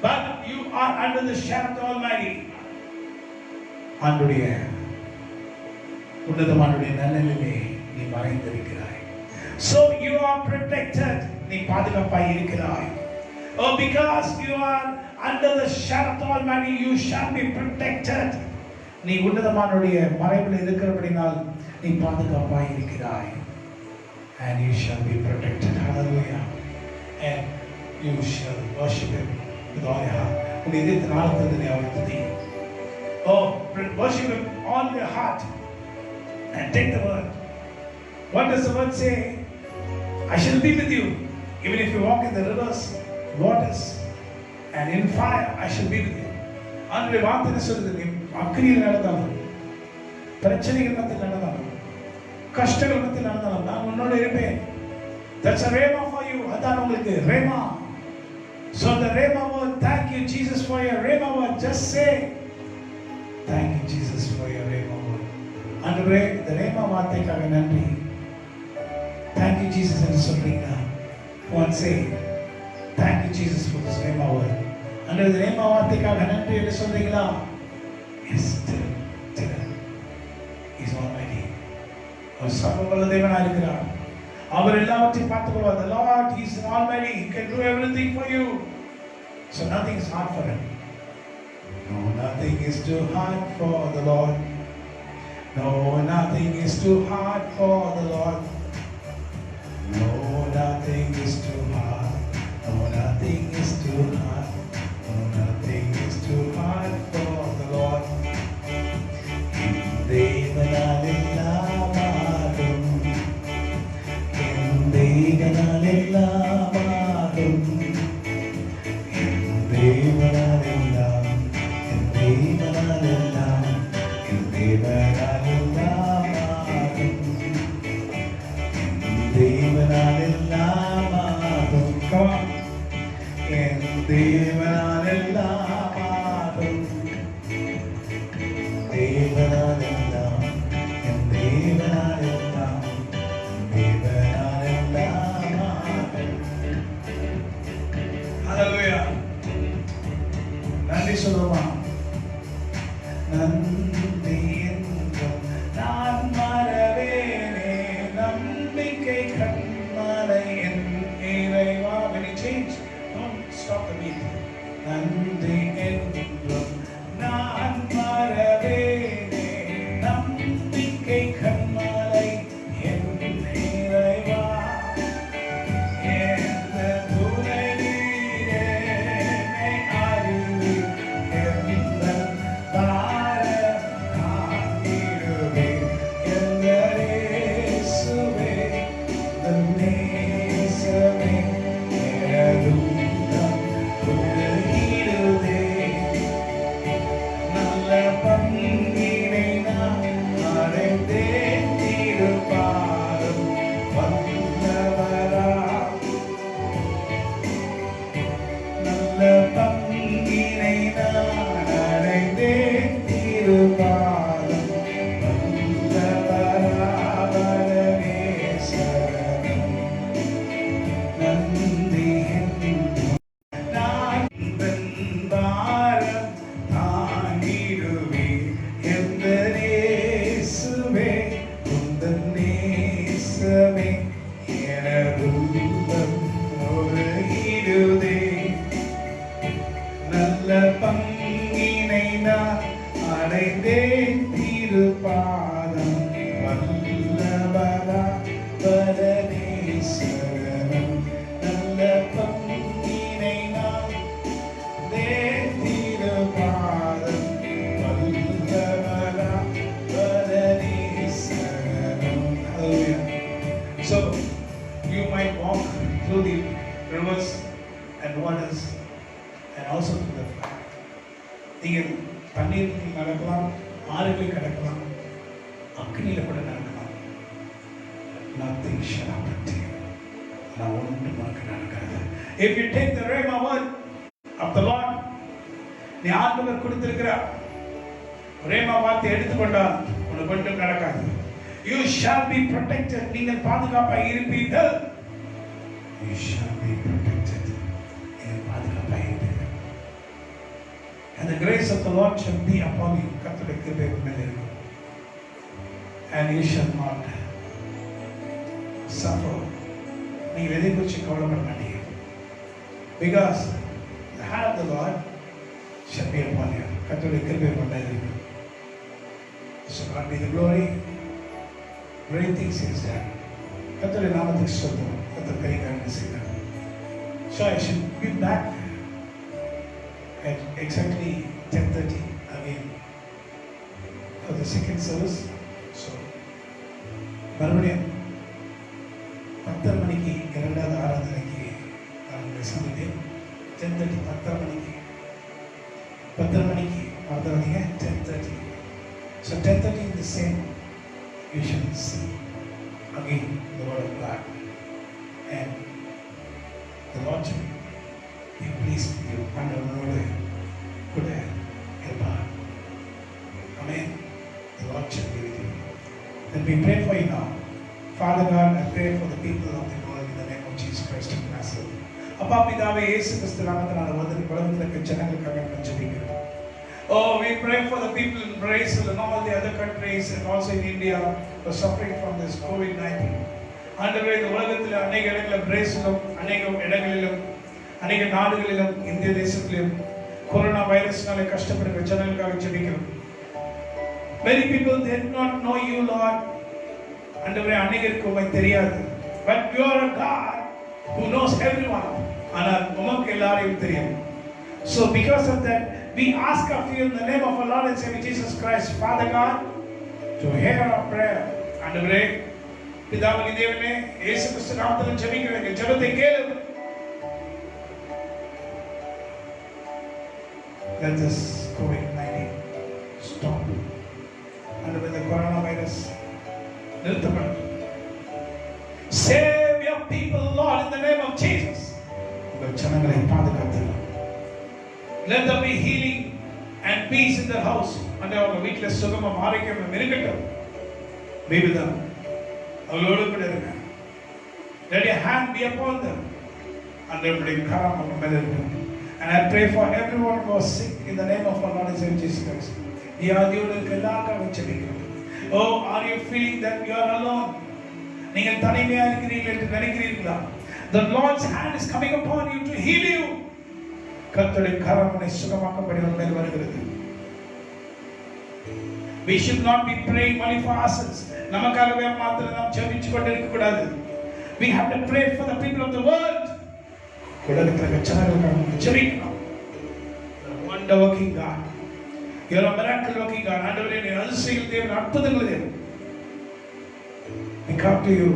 But you are under the shadow of the Almighty. ஆண்டவருடைய உன்னதமானவருடைய நிழலிலே நீ மறைந்திருக்கிறாய். So you are protected. நீ பாதுகாப்பாய் இருக்கிறாய். Oh, because you are under the shadow of the Almighty, you shall be protected. நீ உன்னதமானவருடைய மறைவில் இருக்கிறபடினால் நீ பாதுகாப்பாய் இருக்கிறாய். And you shall be protected. Hallelujah. And you shall worship Him with all your heart. உன் இதயத்தின் ஆழத்திலிருந்து நீ அவரை துதி. Oh, worship Him all your heart. And take the word. What does the word say? I shall be with you, even if you walk in the rivers, waters, and in fire, I shall be with you. ஆண்டவருடைய வார்த்தை என்ன சொல்லுது? நீ அக்கினியில் நடந்தாலும், பிரச்சனைகள் மத்தியில் நடந்தாலும், கஷ்டங்கள் மத்தியில் நடந்தாலும் நான் உன்னோடு இருப்பேன். That's a rhema for you. அதான் உங்களுக்கு rhema. So the rhema word, thank you Jesus for your rhema word. Just say, thank you Jesus for your rhema word. ஆண்டவரே, இந்த rhema வார்த்தைக்காக நன்றி. Thank you Jesus என்று சொல்றீங்களா? One say, thank you Jesus for this rhema word. அந்த rhema வார்த்தைக்காக நன்றி என்று சொல்றீங்களா? Yes, tell He's almighty. அவர் சர்வவல்ல தேவனாய் இருக்கிறார். அவர் எல்லாவற்றையும் பார்த்துக்கொள்வார். The Lord, He is almighty. He can do everything for you. So nothing is hard for Him. No, nothing is too hard for the Lord. No, nothing is too hard for the Lord. No, nothing is too hard. No, nothing is too hard. No, nothing is too hard for the Lord. தேவனாலெல்லாம் ஆகும். தேவனாலெல்லாம் ஆகும். தேவனாலெல்லாம் தேவனாலெல்லாம் தேவனாலெல்லாம் ஆகும். தேவனாலெல்லாம் ஆகும். Come on. என் தேவனாலெல்லாம் ஆகும். தேவனாலெல்லாம் என் தேவனாலெல்லாம் தேவனாலெல்லாம் ஆகும். Hallelujah. நன்றி சொல்லுமா? நன்றி என்றும் நான் மறவே வல்லவரா பரமேஸ்வரன் நல்ல பங்கினை நான் தேர்ந்திருப்பாதம் வல்லவரா Parameswaran. Hallelujah. So you might walk through the rivers and waters and also through the fire. நீங்கள் தண்ணீரில் நடக்கலாம், ஆறுகளில் கடக்கலாம், அக்னியில் கூட நடக்கலாம். Nothing shall happen to you. நான் ஒன்றும் உனக்கு நடக்காது. If you take the rhema word of the Lord, நீ ஆண்டவர் கொடுத்திருக்கிறார் ரேமா வார்த்தை எடுத்துக்கொண்டால் உனக்கு ஒன்றும் நடக்காது. You shall be protected. நீங்கள் பாதுகாப்பாக இருப்பீர்கள். You shall be protected. நீங்கள் பாதுகாப்பாக இருப்பீர்கள். And the grace of the Lord shall be upon you. கர்த்தருடைய கிருபை மேல் இருக்கும். And you shall not suffer. நீங்கள் எதை குறித்து கவலைப்பட மாட்டீங்க. Because the hand of the Lord shall be upon you. கர்த்தருடைய கிருபை மேல் இருக்கும். So God be the glory. Great things he has done. கர்த்தருடைய நாமத்துக்கு ஸ்தோத்திரம். கர்த்தர் பெரிய காரியங்களை செய்தார். So I should be back at exactly 10:30 again for the second service. So மறுபடியும் 10 மணிக்கு இரண்டாவது ஆராதனைக்கு நான் உங்களை சந்திப்பேன். 10:30 10 மணிக்கு ஆராதனைங்க 10:30. So 10:30 is the same. You shall see again the word of God, and the Lord shall be pleased with you. And the Lord could help out. Amen. The Lord shall be with you. Let me pray for you now. Father God, I pray for the people of the world in the name of Jesus Christ of Nazareth. அப்பா பிதாவே இயேசு கிறிஸ்து நாமத்தினால உலகத்தில் ஜனங்களுக்காக நான் ஜெபிக்கிறேன். Oh, we pray for the people in Brazil and all the other countries and also in India who are suffering from this COVID-19. ஆண்டவரே, இந்த உலகத்தில் அநேக இடங்களில் பிரேசிலும் அநேக இடங்களிலும் அநேக நாடுகளிலும் இந்திய தேசத்திலும் கொரோனா வைரஸ்னால கஷ்டப்படுகிற ஜனங்களுக்காக ஜெபிக்கிறோம். Many people they do not know you, Lord. ஆண்டவரே, அநேகருக்கு உம்மை தெரியாது. But you are a God who knows everyone. ஆனால் உமக்கு எல்லாரையும் தெரியும். So because of that, we ask of you in the name of our Lord and Savior Jesus Christ, Father God, to hear our prayer. ஆண்டவரே, பிதாவின் தேவனே, இயேசு கிறிஸ்து நாமத்தில் ஜெபிக்கிறேன். ஜெபத்தை கேளும். Let this COVID-19 stop. And with the coronavirus, நிறுத்தப்படும். Save your people, Lord, in the name of Jesus. உங்கள் ஜனங்களை பாதுகாத்துள்ளோம். Let there be healing and peace in their house. And அவங்க வீட்டில் சுகமும் ஆரோக்கியமும் இருக்கட்டும். Be with them. அவளோடு கூட இருங்க. Let your hand be upon them. And everybody கரம் அவங்க மேல இருக்கட்டும். And I pray for everyone who is sick in the name of our Lord and Savior Jesus Christ. வியாதியோடு இருக்க எல்லாருக்காக ஜெபிக்கிறோம். Oh, are you feeling that you are alone? நீங்கள் தனிமையா இருக்கிறீர்கள் என்று நினைக்கிறீர்களா? The Lord's hand is coming upon you to heal you. கர்த்தருடைய கரம் உன்னை சுகமாக்கும்படி உன் மேல் வருகிறது. We should not be praying only for ourselves. நமக்காகவே மாத்திரம் நாம் ஜெபிச்சு கொண்டிருக்க கூடாது. We have to pray for the people of the world. உலகத்தில் ஜனங்களுக்காக ஜெபிக்கணும். Wonder working God. You are a miracle working God. ஆண்டவரே, நீ அதிசயங்கள் தேவன், அற்புதங்கள் தேவன். We come to you,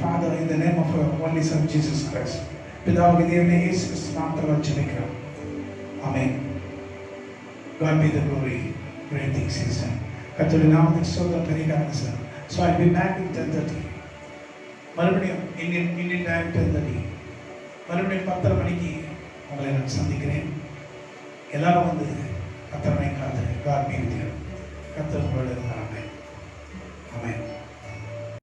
Father, in the name of our only Son Jesus Christ. பிதாவுடைய தேவனே இயேசு கிறிஸ்து நாமத்தில் ஜெபிக்கிறோம். Amen. God be the glory. Great things He has done. கர்த்தருடைய நாமத்துக்கு ஸ்தோத்திரம், பெரிய காரியங்கள் செய்தார். So I'll be back in 10:30. மறுபடியும் Indian time 10:30. மறுபடியும் 10:30 மணிக்கு உங்களை நான் சந்திக்கிறேன். எல்லாரும் வந்து கர்த்தரை காத்து God be with you. கர்த்தர் உங்களோடு இருந்தார். Amen.